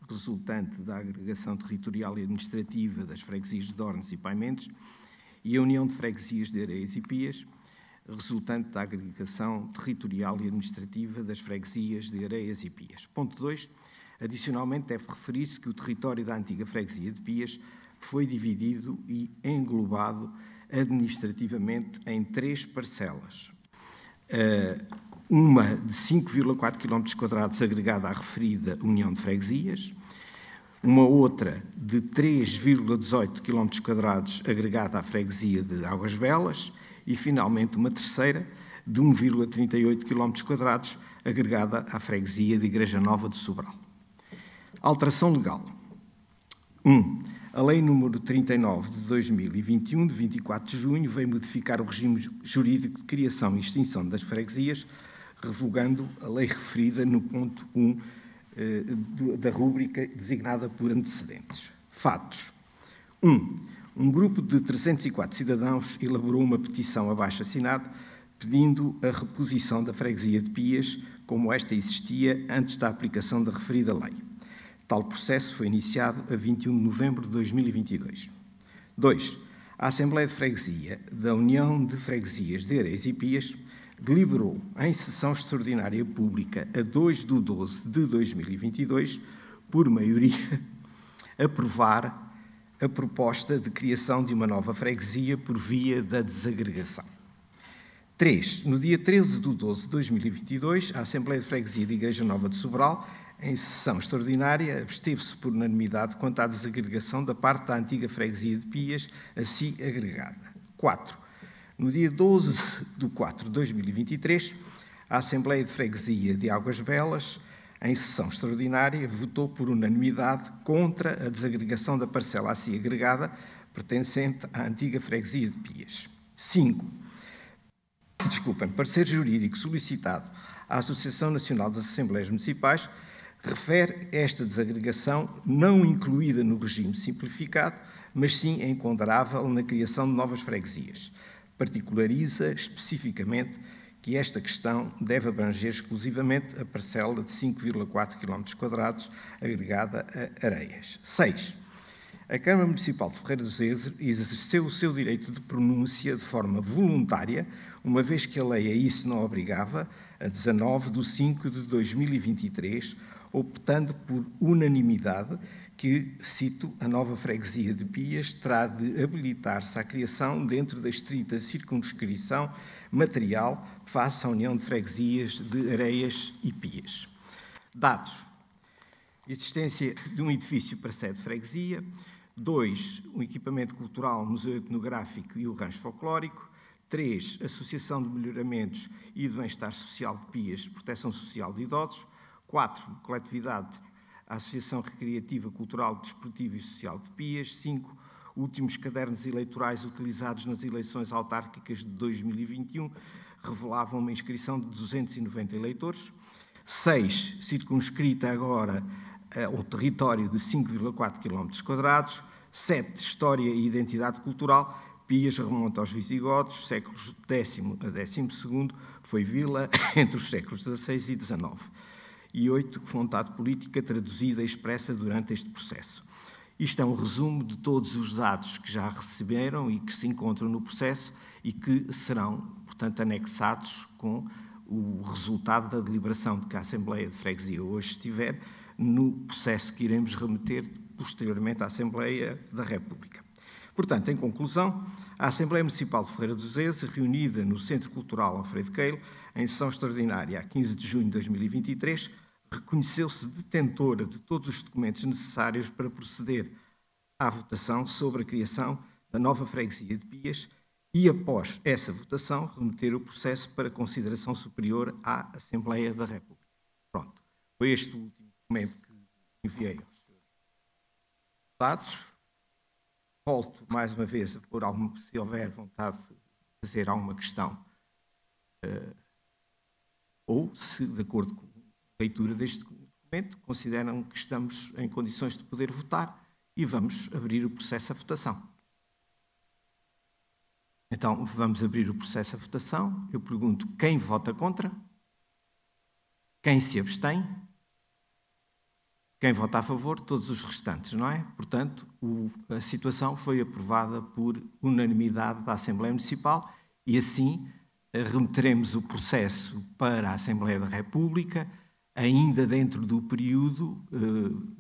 resultante da agregação territorial e administrativa das freguesias de Dornes e Paimentes, e a União de Freguesias de Areias e Pias, resultante da agregação territorial e administrativa das freguesias de Areias e Pias. Ponto 2. Adicionalmente, deve referir-se que o território da antiga freguesia de Pias foi dividido e englobado administrativamente em 3 parcelas. Uma de 5,4 km² agregada à referida União de Freguesias, uma outra de 3,18 km² agregada à freguesia de Águas Belas e, finalmente, uma terceira de 1,38 km² agregada à freguesia de Igreja Nova de Sobral. Alteração legal. 1. A Lei nº 39 de 2021, de 24 de junho, veio modificar o regime jurídico de criação e extinção das freguesias, revogando a lei referida no ponto 1 da rúbrica designada por antecedentes. Fatos. 1. Um grupo de 304 cidadãos elaborou uma petição abaixo-assinada pedindo a reposição da freguesia de Pias como esta existia antes da aplicação da referida lei. Tal processo foi iniciado a 21 de novembro de 2022. 2. A Assembleia de Freguesia da União de Freguesias de Areias e Pias deliberou, em sessão extraordinária pública a 2 de 12 de 2022, por maioria, aprovar a proposta de criação de uma nova freguesia por via da desagregação. 3. No dia 13/12/2022, a Assembleia de Freguesia de Igreja Nova de Sobral, em sessão extraordinária, absteve-se por unanimidade quanto à desagregação da parte da antiga Freguesia de Pias, assim agregada. 4. No dia 12/4/2023, a Assembleia de Freguesia de Águas Belas, em sessão extraordinária, votou por unanimidade contra a desagregação da parcela assim agregada pertencente à antiga Freguesia de Pias. 5. Parecer jurídico solicitado à Associação Nacional das Assembleias Municipais refere esta desagregação não incluída no regime simplificado, mas sim enquadrável na criação de novas freguesias. Particulariza especificamente que esta questão deve abranger exclusivamente a parcela de 5,4 km² agregada a Areias. 6. A Câmara Municipal de Ferreira do Zezer exerceu o seu direito de pronúncia de forma voluntária, uma vez que a lei a isso não obrigava, a 19/5/2023, optando por unanimidade que, cito, a nova freguesia de Pias terá de habilitar-se à criação dentro da estrita circunscrição material face à União de Freguesias de Areias e Pias. Dados. Existência de um edifício para sede de freguesia. 2. Um equipamento cultural, museu etnográfico e o rancho folclórico. 3. Associação de Melhoramentos e de Bem-Estar Social de Pias, Proteção Social de Idosos. 4. Coletividade, Associação Recreativa, Cultural, Desportiva e Social de Pias. 5. Últimos cadernos eleitorais utilizados nas eleições autárquicas de 2021 revelavam uma inscrição de 290 eleitores. 6. Circunscrita agora ao território de 5,4 km². 7. História e identidade cultural. Pias remonta aos visigodos, séculos X a XII, foi vila entre os séculos XVI e XIX. E 8. Vontade política traduzida e expressa durante este processo. Isto é um resumo de todos os dados que já receberam e que se encontram no processo e que serão, portanto, anexados com o resultado da deliberação de que a Assembleia de Freguesia hoje estiver no processo que iremos remeter posteriormente à Assembleia da República. Portanto, em conclusão, a Assembleia Municipal de Ferreira do Zezer, reunida no Centro Cultural Alfredo Keil, em sessão extraordinária a 15 de junho de 2023, reconheceu-se detentora de todos os documentos necessários para proceder à votação sobre a criação da nova freguesia de Pias e, após essa votação, remeter o processo para consideração superior à Assembleia da República. Pronto. Foi este o último documento que enviei aos senhores deputados. Volto mais uma vez, se houver vontade de fazer alguma questão, ou se, de acordo com a leitura deste documento, consideram que estamos em condições de poder votar e vamos abrir o processo à votação. Então, vamos abrir o processo à votação. Eu pergunto quem vota contra, quem se abstém, quem vota a favor, todos os restantes, não é? Portanto, a situação foi aprovada por unanimidade da Assembleia Municipal e assim remeteremos o processo para a Assembleia da República ainda dentro do período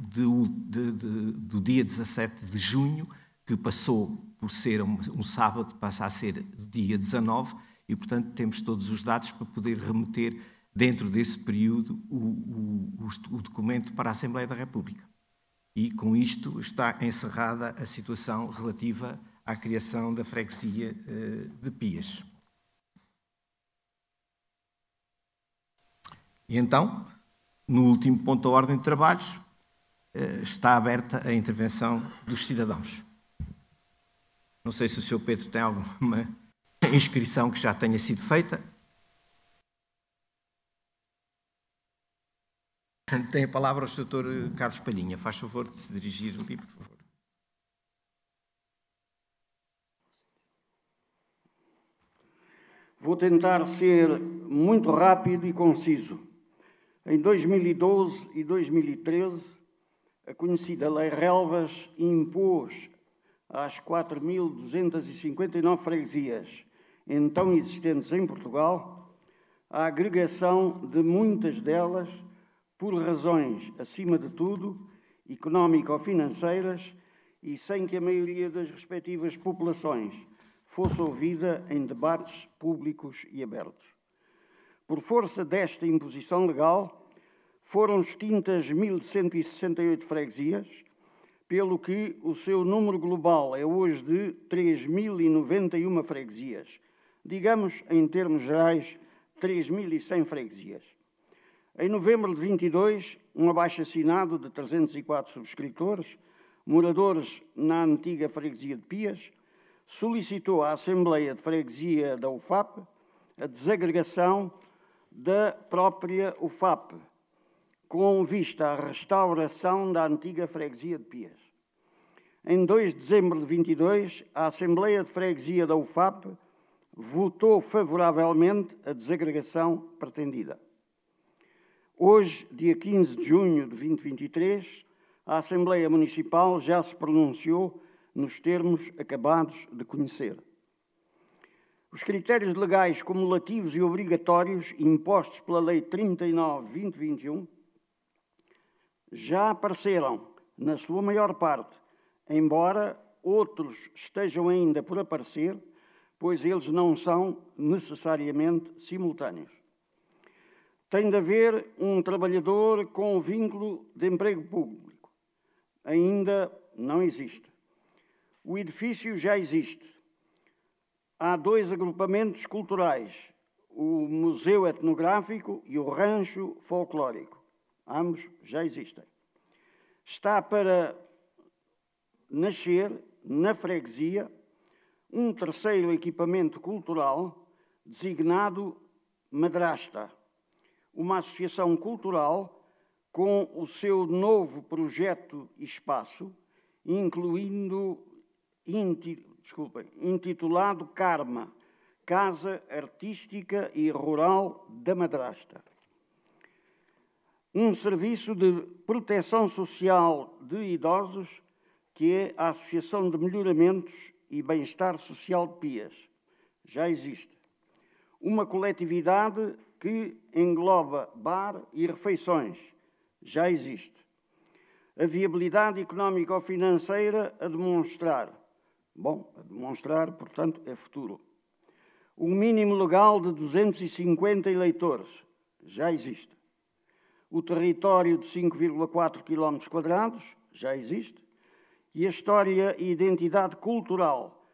do dia 17 de junho, que passou por ser um sábado, passa a ser dia 19, e, portanto, temos todos os dados para poder remeter dentro desse período o documento para a Assembleia da República. E, com isto, está encerrada a situação relativa à criação da freguesia de Pias. E, então, no último ponto da ordem de trabalhos, está aberta a intervenção dos cidadãos. Não sei se o Sr. Pedro tem alguma inscrição que já tenha sido feita. Tem a palavra o Sr. Carlos Palhinha. Faz favor de se dirigir ali, por favor. Vou tentar ser muito rápido e conciso. Em 2012 e 2013, a conhecida Lei Relvas impôs às 4.259 freguesias então existentes em Portugal a agregação de muitas delas por razões, acima de tudo, económico-financeiras e sem que a maioria das respectivas populações fosse ouvida em debates públicos e abertos. Por força desta imposição legal, foram extintas 1.168 freguesias, pelo que o seu número global é hoje de 3.091 freguesias. Digamos, em termos gerais, 3.100 freguesias. Em novembro de 22, um abaixo-assinado de 304 subscritores, moradores na antiga freguesia de Pias, solicitou à Assembleia de Freguesia da UFAP a desagregação da própria UFAP, com vista à restauração da antiga freguesia de Pias. Em 2 de dezembro de 22, a Assembleia de Freguesia da UFAP votou favoravelmente a desagregação pretendida. Hoje, dia 15 de junho de 2023, a Assembleia Municipal já se pronunciou nos termos acabados de conhecer. Os critérios legais cumulativos e obrigatórios impostos pela Lei 39/2021 já apareceram, na sua maior parte, embora outros estejam ainda por aparecer, pois eles não são necessariamente simultâneos. Tem de haver um trabalhador com vínculo de emprego público. Ainda não existe. O edifício já existe. Há 2 agrupamentos culturais, o Museu Etnográfico e o Rancho Folclórico. Ambos já existem. Está para nascer, na freguesia, um terceiro equipamento cultural designado Madrasta, uma associação cultural com o seu novo projeto e espaço, intitulado Karma, Casa Artística e Rural da Madrasta. Um serviço de proteção social de idosos, que é a Associação de Melhoramentos e Bem-Estar Social de Pias. Já existe. Uma coletividade que engloba bar e refeições. Já existe. A viabilidade económica ou financeira a demonstrar. Bom, a demonstrar, portanto, é futuro. O mínimo legal de 250 eleitores. Já existe. O território de 5,4 km². Já existe. E a história e identidade cultural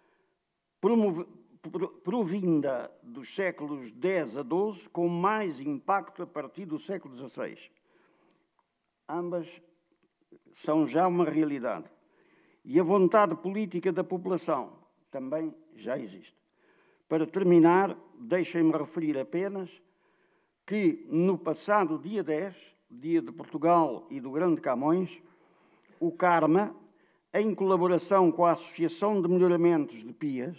provinda dos séculos X a XII, com mais impacto a partir do século XVI. Ambas são já uma realidade. E a vontade política da população também já existe. Para terminar, deixem-me referir apenas que no passado dia 10, dia de Portugal e do Grande Camões, o Karma, em colaboração com a Associação de Melhoramentos de Pias,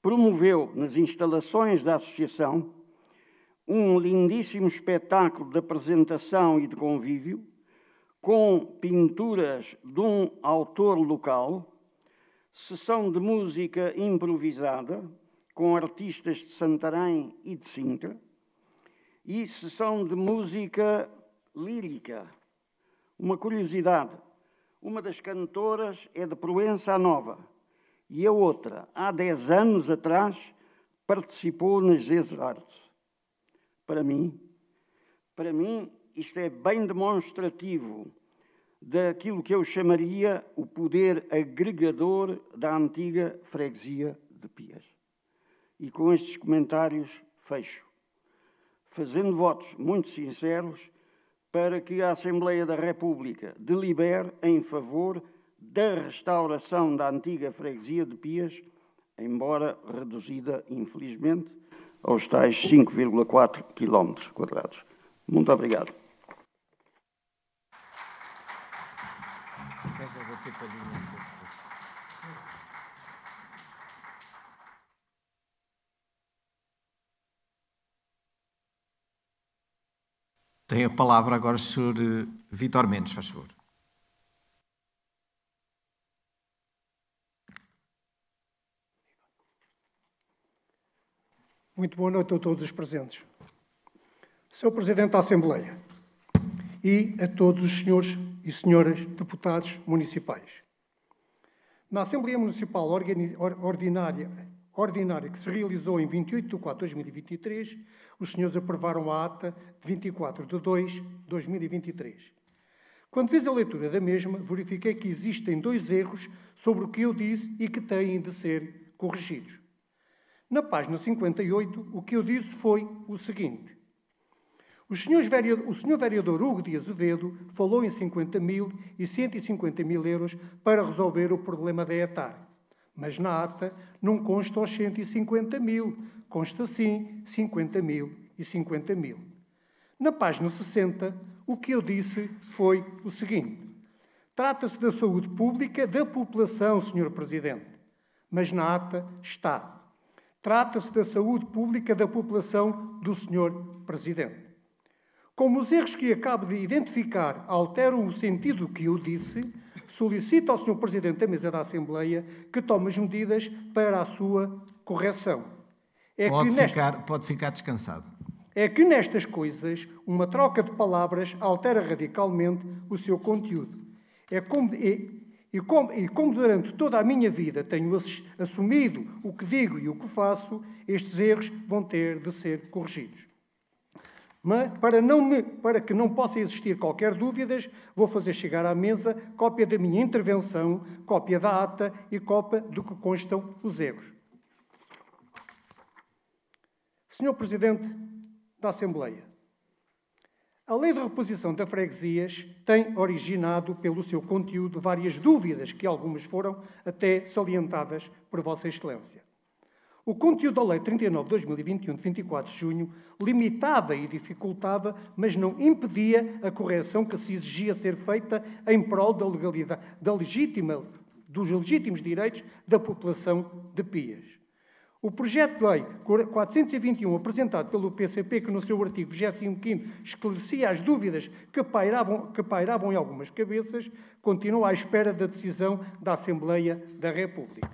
promoveu nas instalações da associação um lindíssimo espetáculo de apresentação e de convívio, com pinturas de um autor local, sessão de música improvisada, com artistas de Santarém e de Sintra, e sessão de música lírica. Uma curiosidade, uma das cantoras é de Proença a Nova, e a outra, há 10 anos atrás, participou nas Zes Artes. Para mim, isto é bem demonstrativo daquilo que eu chamaria o poder agregador da antiga freguesia de Pias. E com estes comentários fecho, fazendo votos muito sinceros para que a Assembleia da República delibere em favor da restauração da antiga freguesia de Pias, embora reduzida, infelizmente, aos tais 5,4 km². Muito obrigado. Tem a palavra agora o Sr. Vítor Mendes, faz favor. Muito boa noite a todos os presentes. Sr. Presidente da Assembleia e a todos os senhores e senhoras deputados municipais. Na Assembleia Municipal Ordinária ordinária que se realizou em 28 de 4 de 2023, os senhores aprovaram a ata de 24 de 2 de 2023. Quando fiz a leitura da mesma, verifiquei que existem 2 erros sobre o que eu disse e que têm de ser corrigidos. Na página 58, o que eu disse foi o seguinte. O senhor vereador Hugo de Azevedo falou em 50 mil e 150 mil euros para resolver o problema da ETAR. Mas na ata não consta os 150 mil, consta sim 50 mil e 50 mil. Na página 60, o que eu disse foi o seguinte. Trata-se da saúde pública da população, Sr. Presidente. Mas na ata está. Trata-se da saúde pública da população do Sr. Presidente. Como os erros que acabo de identificar alteram o sentido do que eu disse, solicito ao Sr. Presidente da Mesa da Assembleia que tome as medidas para a sua correção. Pode ficar descansado. É que nestas coisas, uma troca de palavras altera radicalmente o seu conteúdo. Como durante toda a minha vida tenho assumido o que digo e o que faço, estes erros vão ter de ser corrigidos. Mas, para que não possa existir qualquer dúvida, vou fazer chegar à mesa cópia da minha intervenção, cópia da ata e cópia do que constam os erros. Senhor Presidente da Assembleia, a Lei de Reposição de Freguesias tem originado, pelo seu conteúdo, várias dúvidas, que algumas foram até salientadas por Vossa Excelência. O conteúdo da Lei 39 de 2021, de 24 de junho, limitava e dificultava, mas não impedia a correção que se exigia ser feita em prol da legalidade, dos legítimos direitos da população de Pias. O projeto de lei 421, apresentado pelo PCP, que no seu artigo 25º esclarecia as dúvidas que pairavam em algumas cabeças, continua à espera da decisão da Assembleia da República.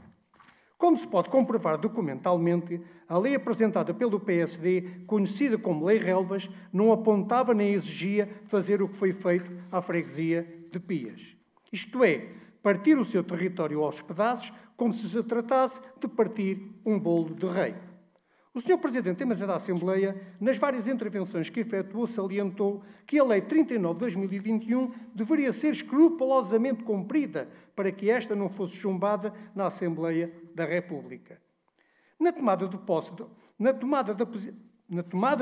Como se pode comprovar documentalmente, a lei apresentada pelo PSD, conhecida como Lei Relvas, não apontava nem exigia fazer o que foi feito à freguesia de Pias. Isto é, partir o seu território aos pedaços, como se se tratasse de partir um bolo de rei. O Sr. Presidente da Mesa da Assembleia, nas várias intervenções que efetuou, salientou que a Lei 39 de 2021 deveria ser escrupulosamente cumprida para que esta não fosse chumbada na Assembleia da República. Na tomada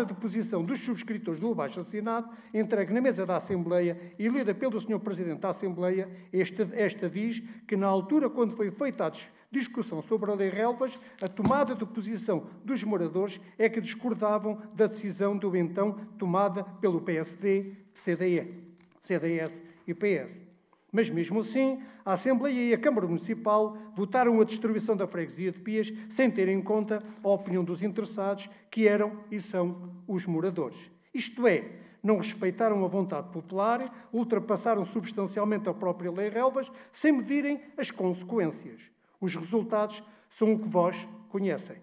de posição dos subscritores do abaixo-assinado, entregue na mesa da Assembleia e lida pelo Sr. Presidente da Assembleia, esta diz que, na altura, quando foi feita a discussão sobre a Lei Relvas, a tomada de posição dos moradores é que discordavam da decisão do então tomada pelo PSD, CDS e PS. Mas, mesmo assim, a Assembleia e a Câmara Municipal votaram a destruição da freguesia de Pias sem ter em conta a opinião dos interessados, que eram e são os moradores. Isto é, não respeitaram a vontade popular, ultrapassaram substancialmente a própria Lei Relvas, sem medirem as consequências. Os resultados são o que vós conhecem.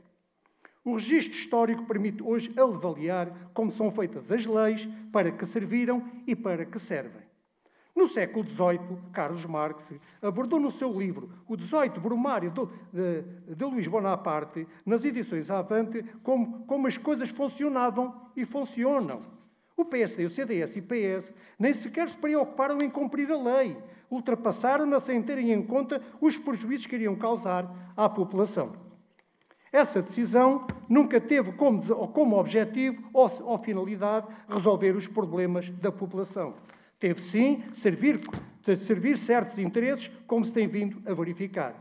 O registro histórico permite hoje avaliar como são feitas as leis, para que serviram e para que servem. No século XVIII, Carlos Marx abordou no seu livro O 18 Brumário de Luís Bonaparte, nas edições Avante, como as coisas funcionavam e funcionam. O PSD, o CDS e o PS nem sequer se preocuparam em cumprir a lei, ultrapassaram-na sem terem em conta os prejuízos que iriam causar à população. Essa decisão nunca teve como objetivo ou finalidade resolver os problemas da população. Teve, sim, servir certos interesses, como se tem vindo a verificar.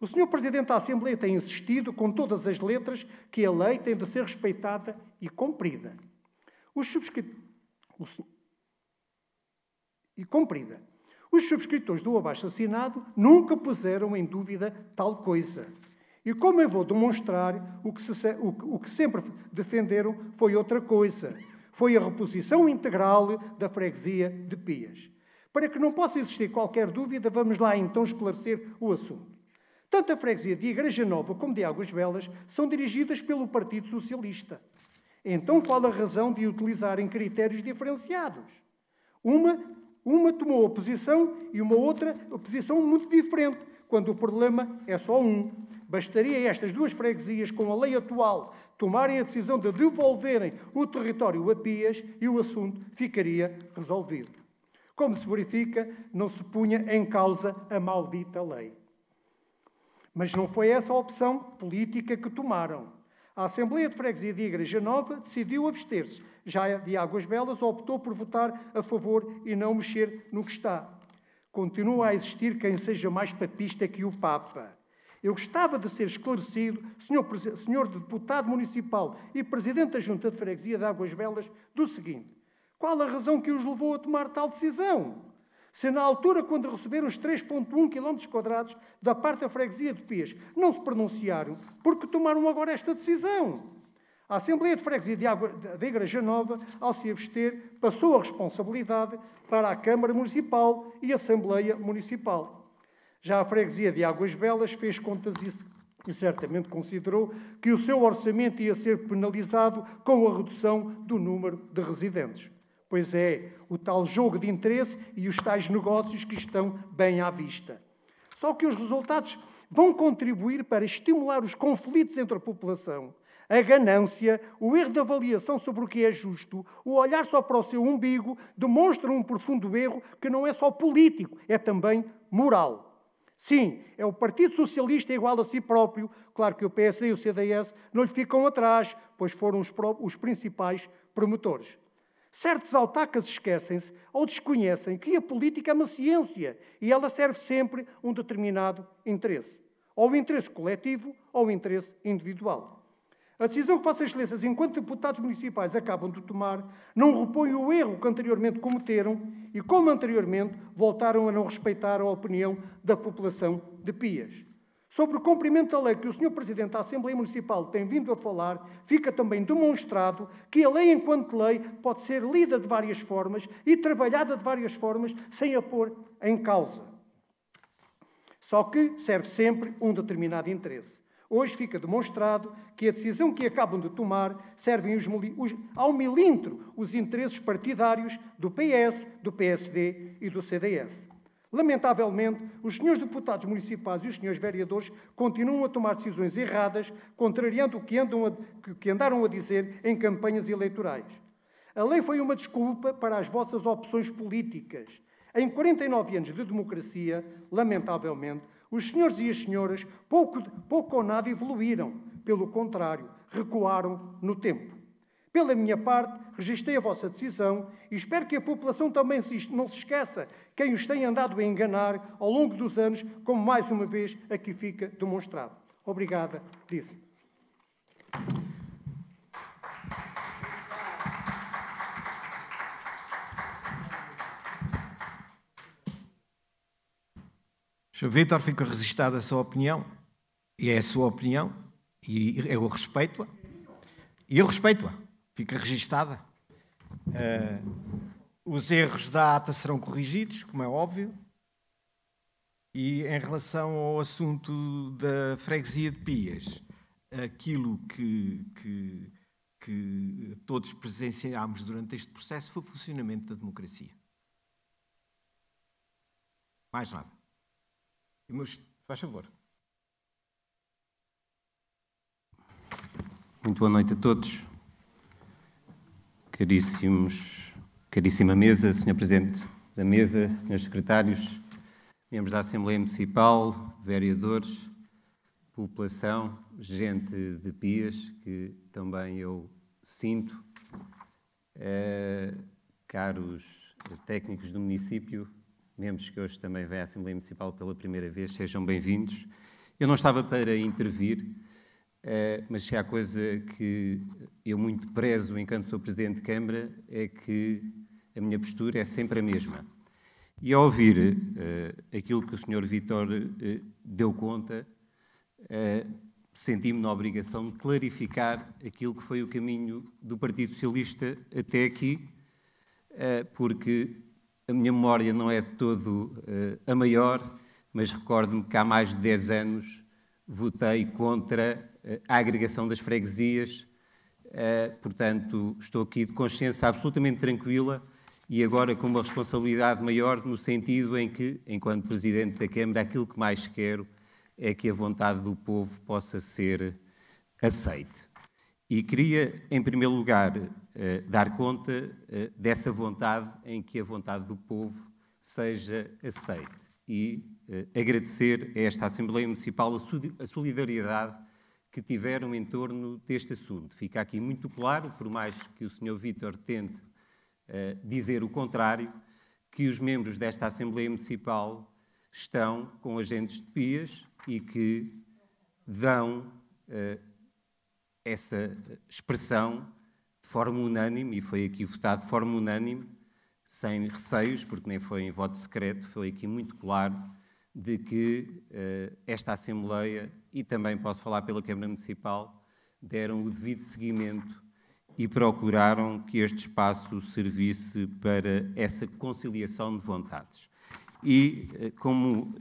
O Sr. Presidente da Assembleia tem insistido, com todas as letras, que a lei tem de ser respeitada e cumprida. Os subscritores do abaixo-assinado nunca puseram em dúvida tal coisa. E como eu vou demonstrar, o que sempre defenderam foi outra coisa. Foi a reposição integral da freguesia de Pias. Para que não possa existir qualquer dúvida, vamos lá então esclarecer o assunto. Tanto a freguesia de Igreja Nova como de Águas Belas são dirigidas pelo Partido Socialista. Então qual a razão de utilizarem critérios diferenciados? Uma tomou a posição e uma outra a posição muito diferente, quando o problema é só um. Bastaria estas duas freguesias, com a lei atual, tomarem a decisão de devolverem o território a Pias e o assunto ficaria resolvido. Como se verifica, não se punha em causa a maldita lei. Mas não foi essa a opção política que tomaram. A Assembleia de Freguesia de Igreja Nova decidiu abster-se. Já a de Águas Belas optou por votar a favor e não mexer no que está. Continua a existir quem seja mais papista que o Papa. Eu gostava de ser esclarecido, senhor deputado municipal e presidente da Junta de Freguesia de Águas Belas, do seguinte: qual a razão que os levou a tomar tal decisão? Se na altura, quando receberam os 3,1 km² da parte da freguesia de Pias, não se pronunciaram, porque tomaram agora esta decisão? A Assembleia de Freguesia de Igreja Nova, ao se abster, passou a responsabilidade para a Câmara Municipal e a Assembleia Municipal. Já a freguesia de Águas Belas fez contas e certamente considerou que o seu orçamento ia ser penalizado com a redução do número de residentes. Pois é, o tal jogo de interesse e os tais negócios que estão bem à vista. Só que os resultados vão contribuir para estimular os conflitos entre a população, a ganância, o erro de avaliação sobre o que é justo, o olhar só para o seu umbigo, demonstram um profundo erro que não é só político, é também moral. Sim, é o Partido Socialista igual a si próprio. Claro que o PSD e o CDS não lhe ficam atrás, pois foram os principais promotores. Certos autacas esquecem-se ou desconhecem que a política é uma ciência e ela serve sempre um determinado interesse. Ou o interesse coletivo ou o interesse individual. A decisão que Vossas Excelências, enquanto deputados municipais, acabam de tomar, não repõe o erro que anteriormente cometeram e, como anteriormente, voltaram a não respeitar a opinião da população de Pias. Sobre o cumprimento da lei que o Sr. Presidente da Assembleia Municipal tem vindo a falar, fica também demonstrado que a lei, enquanto lei, pode ser lida de várias formas e trabalhada de várias formas sem a pôr em causa. Só que serve sempre um determinado interesse. Hoje fica demonstrado que a decisão que acabam de tomar servem ao milímetro os interesses partidários do PS, do PSD e do CDS. Lamentavelmente, os senhores deputados municipais e os senhores vereadores continuam a tomar decisões erradas, contrariando o que andaram a dizer em campanhas eleitorais. A lei foi uma desculpa para as vossas opções políticas. Em 49 anos de democracia, lamentavelmente, os senhores e as senhoras pouco ou nada evoluíram. Pelo contrário, recuaram no tempo. Pela minha parte, registrei a vossa decisão e espero que a população também não se esqueça quem os tem andado a enganar ao longo dos anos, como mais uma vez aqui fica demonstrado. Obrigada, disse. Sr. Vítor, fica registada a sua opinião, e é a sua opinião, e eu respeito-a, fica registada. Os erros da ata serão corrigidos, como é óbvio, e em relação ao assunto da freguesia de Pias, aquilo que todos presenciámos durante este processo foi o funcionamento da democracia. Mais nada. Mas, faz favor. Muito boa noite a todos. Caríssima mesa, Sr. Presidente da mesa, Srs. Secretários, membros da Assembleia Municipal, vereadores, população, gente de Pias, que também eu sinto, caros técnicos do município, membros que hoje também vêm à Assembleia Municipal pela primeira vez, sejam bem-vindos. Eu não estava para intervir, mas se há coisa que eu muito prezo enquanto sou Presidente de Câmara, é que a minha postura é sempre a mesma. E ao ouvir aquilo que o Sr. Vítor deu conta, senti-me na obrigação de clarificar aquilo que foi o caminho do Partido Socialista até aqui, porque a minha memória não é de todo a maior, mas recordo-me que há mais de 10 anos votei contra a agregação das freguesias, portanto estou aqui de consciência absolutamente tranquila e agora com uma responsabilidade maior no sentido em que, enquanto Presidente da Câmara, aquilo que mais quero é que a vontade do povo possa ser aceite. E queria, em primeiro lugar, dar conta dessa vontade em que a vontade do povo seja aceite e agradecer a esta Assembleia Municipal a solidariedade que tiveram em torno deste assunto. Fica aqui muito claro, por mais que o Sr. Vítor tente dizer o contrário, que os membros desta Assembleia Municipal estão com agentes de PIAs e que dão essa expressão de forma unânime, e foi aqui votado de forma unânime, sem receios, porque nem foi em voto secreto, foi aqui muito claro de que esta Assembleia, e também posso falar pela Câmara Municipal, deram o devido seguimento e procuraram que este espaço servisse para essa conciliação de vontades. E como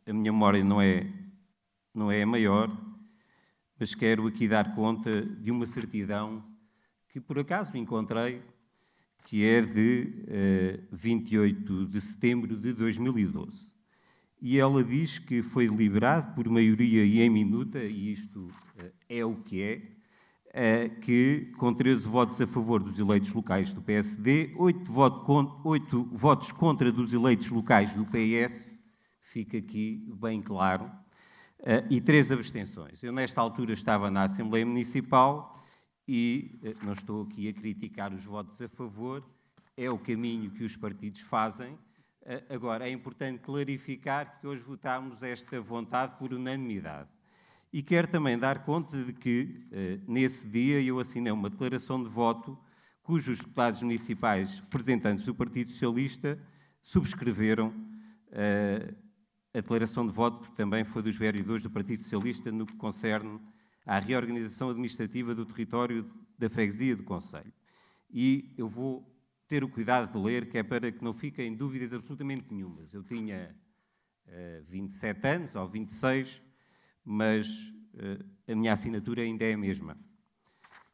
a minha memória não é a maior, mas quero aqui dar conta de uma certidão que por acaso encontrei, que é de 28 de setembro de 2012. E ela diz que foi deliberado por maioria e em minuta, e isto é o que é, que com 13 votos a favor dos eleitos locais do PSD, 8 votos contra dos eleitos locais do PS, fica aqui bem claro, e 3 abstenções. Eu, nesta altura, estava na Assembleia Municipal e não estou aqui a criticar os votos a favor, é o caminho que os partidos fazem. Agora, é importante clarificar que hoje votámos esta vontade por unanimidade. E quero também dar conta de que, nesse dia, eu assinei uma declaração de voto cujos deputados municipais representantes do Partido Socialista subscreveram a declaração de voto, que também foi dos vereadores do Partido Socialista, no que concerne à reorganização administrativa do território da freguesia do concelho. E eu vou ter o cuidado de ler, que é para que não fiquem dúvidas absolutamente nenhumas. Eu tinha 27 anos, ou 26, mas a minha assinatura ainda é a mesma.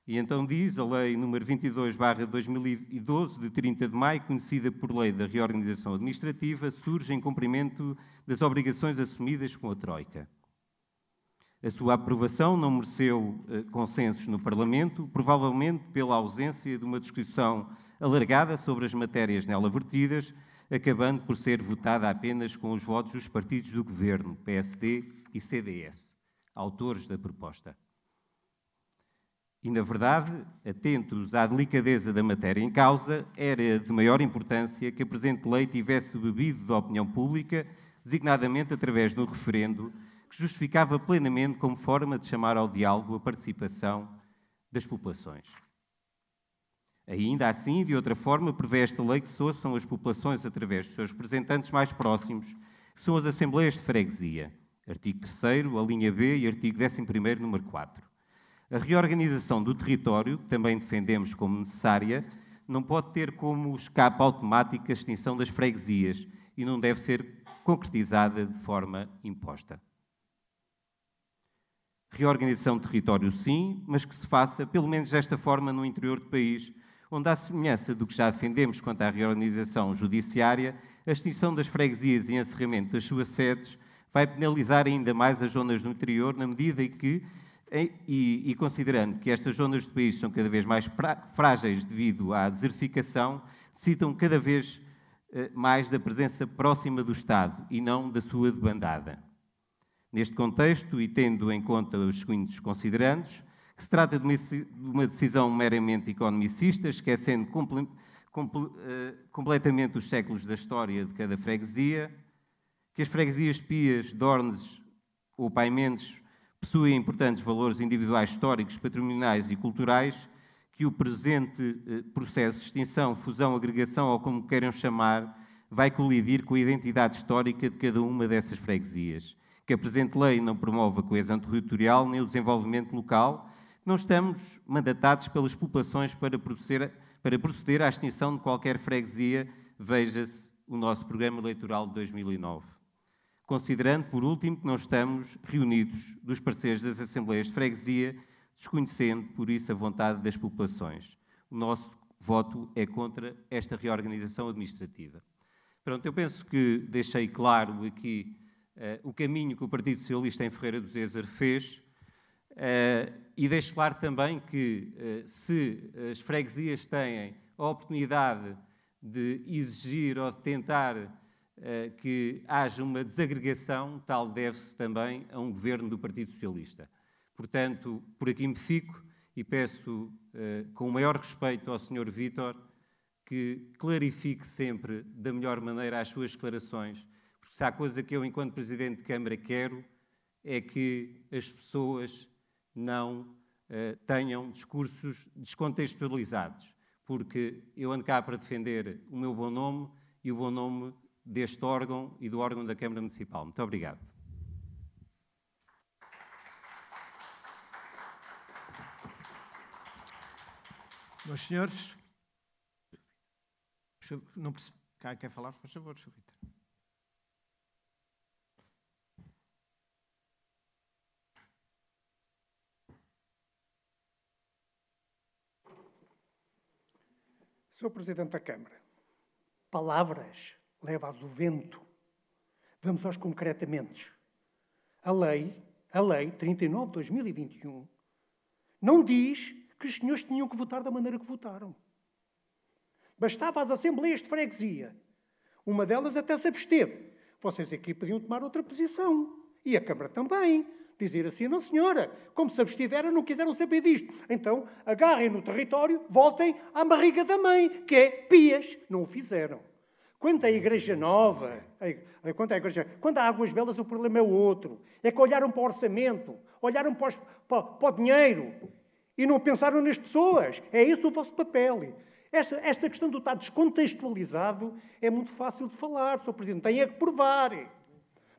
E então diz a Lei nº 22/2012, de 30 de maio, conhecida por Lei da Reorganização Administrativa, surge em cumprimento das obrigações assumidas com a Troika. A sua aprovação não mereceu consensos no Parlamento, provavelmente pela ausência de uma discussão alargada sobre as matérias nela vertidas, acabando por ser votada apenas com os votos dos partidos do Governo, PSD e CDS, autores da proposta. E, na verdade, atentos à delicadeza da matéria em causa, era de maior importância que a presente lei tivesse bebido da opinião pública, designadamente através de um referendo, que justificava plenamente como forma de chamar ao diálogo a participação das populações. Ainda assim, de outra forma, prevê esta lei que se ouçam as populações através dos seus representantes mais próximos, que são as Assembleias de Freguesia. Artigo 3º, a linha B, e artigo 11º, número 4. A reorganização do território, que também defendemos como necessária, não pode ter como escape automático a extinção das freguesias e não deve ser concretizada de forma imposta. Reorganização do território, sim, mas que se faça, pelo menos desta forma, no interior do país, onde, à semelhança do que já defendemos quanto à reorganização judiciária, a extinção das freguesias e encerramento das suas sedes vai penalizar ainda mais as zonas do interior, na medida em que, e considerando que estas zonas do país são cada vez mais frágeis devido à desertificação, necessitam cada vez mais da presença próxima do Estado e não da sua debandada. Neste contexto, e tendo em conta os seguintes considerandos, que se trata de uma decisão meramente economicista, esquecendo completamente os séculos da história de cada freguesia, que as freguesias de Pias, Dornes ou Paimendes possuem importantes valores individuais históricos, patrimoniais e culturais, que o presente processo de extinção, fusão, agregação ou como queiram chamar, vai colidir com a identidade histórica de cada uma dessas freguesias. Que a presente lei não promove a coesão territorial nem o desenvolvimento local, não estamos mandatados pelas populações para proceder à extinção de qualquer freguesia, veja-se o nosso programa eleitoral de 2009. Considerando, por último, que não estamos reunidos dos parceiros das Assembleias de Freguesia, desconhecendo, por isso, a vontade das populações. O nosso voto é contra esta reorganização administrativa. Pronto, eu penso que deixei claro aqui o caminho que o Partido Socialista em Ferreira do Zezer fez, e deixo claro também que se as freguesias têm a oportunidade de exigir ou de tentar que haja uma desagregação, tal deve-se também a um governo do Partido Socialista. Portanto, por aqui me fico e peço, com o maior respeito ao Sr. Vítor, que clarifique sempre da melhor maneira as suas declarações, porque se há coisa que eu, enquanto Presidente de Câmara, quero, é que as pessoas não tenham discursos descontextualizados, porque eu ando cá para defender o meu bom nome e o bom nome deste órgão e do órgão da Câmara Municipal. Muito obrigado. Meus senhores, não percebo. Quer falar? Por favor, Sr. Vítor. Sr. Presidente da Câmara, palavras leva-as o vento. Vamos aos concretamentos. A lei 39 de 2021, não diz que os senhores tinham que votar da maneira que votaram. Bastava às assembleias de freguesia. Uma delas até se absteve. Vocês aqui podiam tomar outra posição. E a Câmara também. Dizer assim, não senhora, como se abstiveram, não quiseram saber disto. Então, agarrem no território, voltem à barriga da mãe, que é Pias. Não o fizeram. Quanto à Igreja Nova, quanto a Águas Belas, o problema é o outro. É que olharam para o orçamento, olharam para o dinheiro e não pensaram nas pessoas. É esse o vosso papel. Esta questão do estar descontextualizado é muito fácil de falar, Sr. Presidente. Tem é que provar.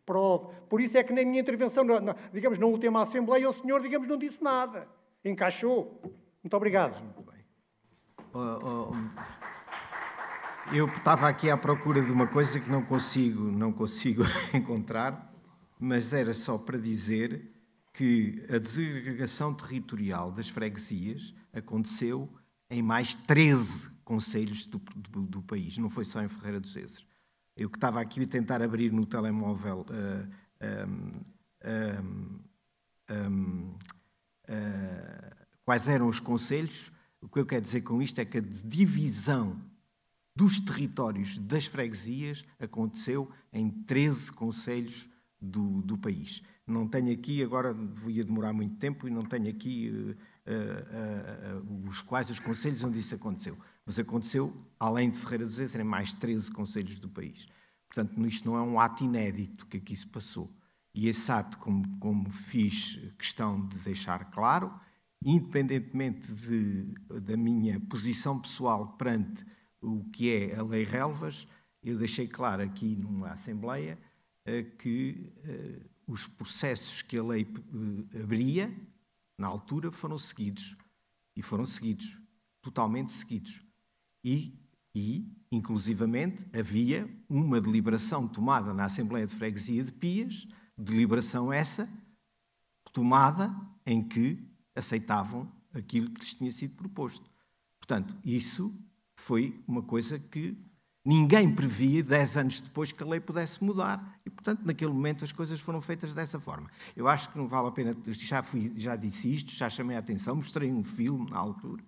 Prove. Por isso é que na minha intervenção, digamos, na última Assembleia, o senhor, digamos, não disse nada. Encaixou. Muito obrigado. Muito bem. Eu estava aqui à procura de uma coisa que não consigo encontrar, mas era só para dizer que a desagregação territorial das freguesias aconteceu em mais 13 concelhos do país, não foi só em Ferreira do Zezer. Eu que estava aqui a tentar abrir no telemóvel quais eram os concelhos, o que eu quero dizer com isto é que a divisão dos territórios das freguesias aconteceu em 13 concelhos do país. Não tenho aqui, agora ia demorar muito tempo e não tenho aqui os concelhos onde isso aconteceu. Mas aconteceu, além de Ferreira do Zezer, em mais 13 concelhos do país. Portanto, isto não é um ato inédito que aqui se passou. E esse ato, como fiz questão de deixar claro, independentemente da minha posição pessoal perante o que é a Lei Relvas, eu deixei claro aqui numa Assembleia que os processos que a lei abria, na altura, foram seguidos. E foram seguidos, totalmente seguidos. E inclusivamente, havia uma deliberação tomada na Assembleia de Freguesia de Pias, deliberação essa, tomada em que aceitavam aquilo que lhes tinha sido proposto. Portanto, isso foi uma coisa que ninguém previa 10 anos depois que a lei pudesse mudar. E, portanto, naquele momento as coisas foram feitas dessa forma. Eu acho que não vale a pena... Já disse isto, já chamei a atenção, mostrei um filme na altura,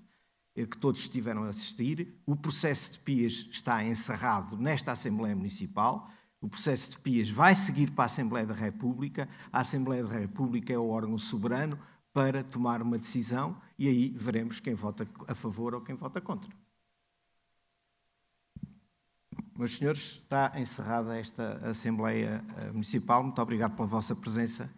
que todos estiveram a assistir. O processo de Pias está encerrado nesta Assembleia Municipal. O processo de Pias vai seguir para a Assembleia da República. A Assembleia da República é o órgão soberano para tomar uma decisão e aí veremos quem vota a favor ou quem vota contra. Meus senhores, está encerrada esta Assembleia Municipal. Muito obrigado pela vossa presença.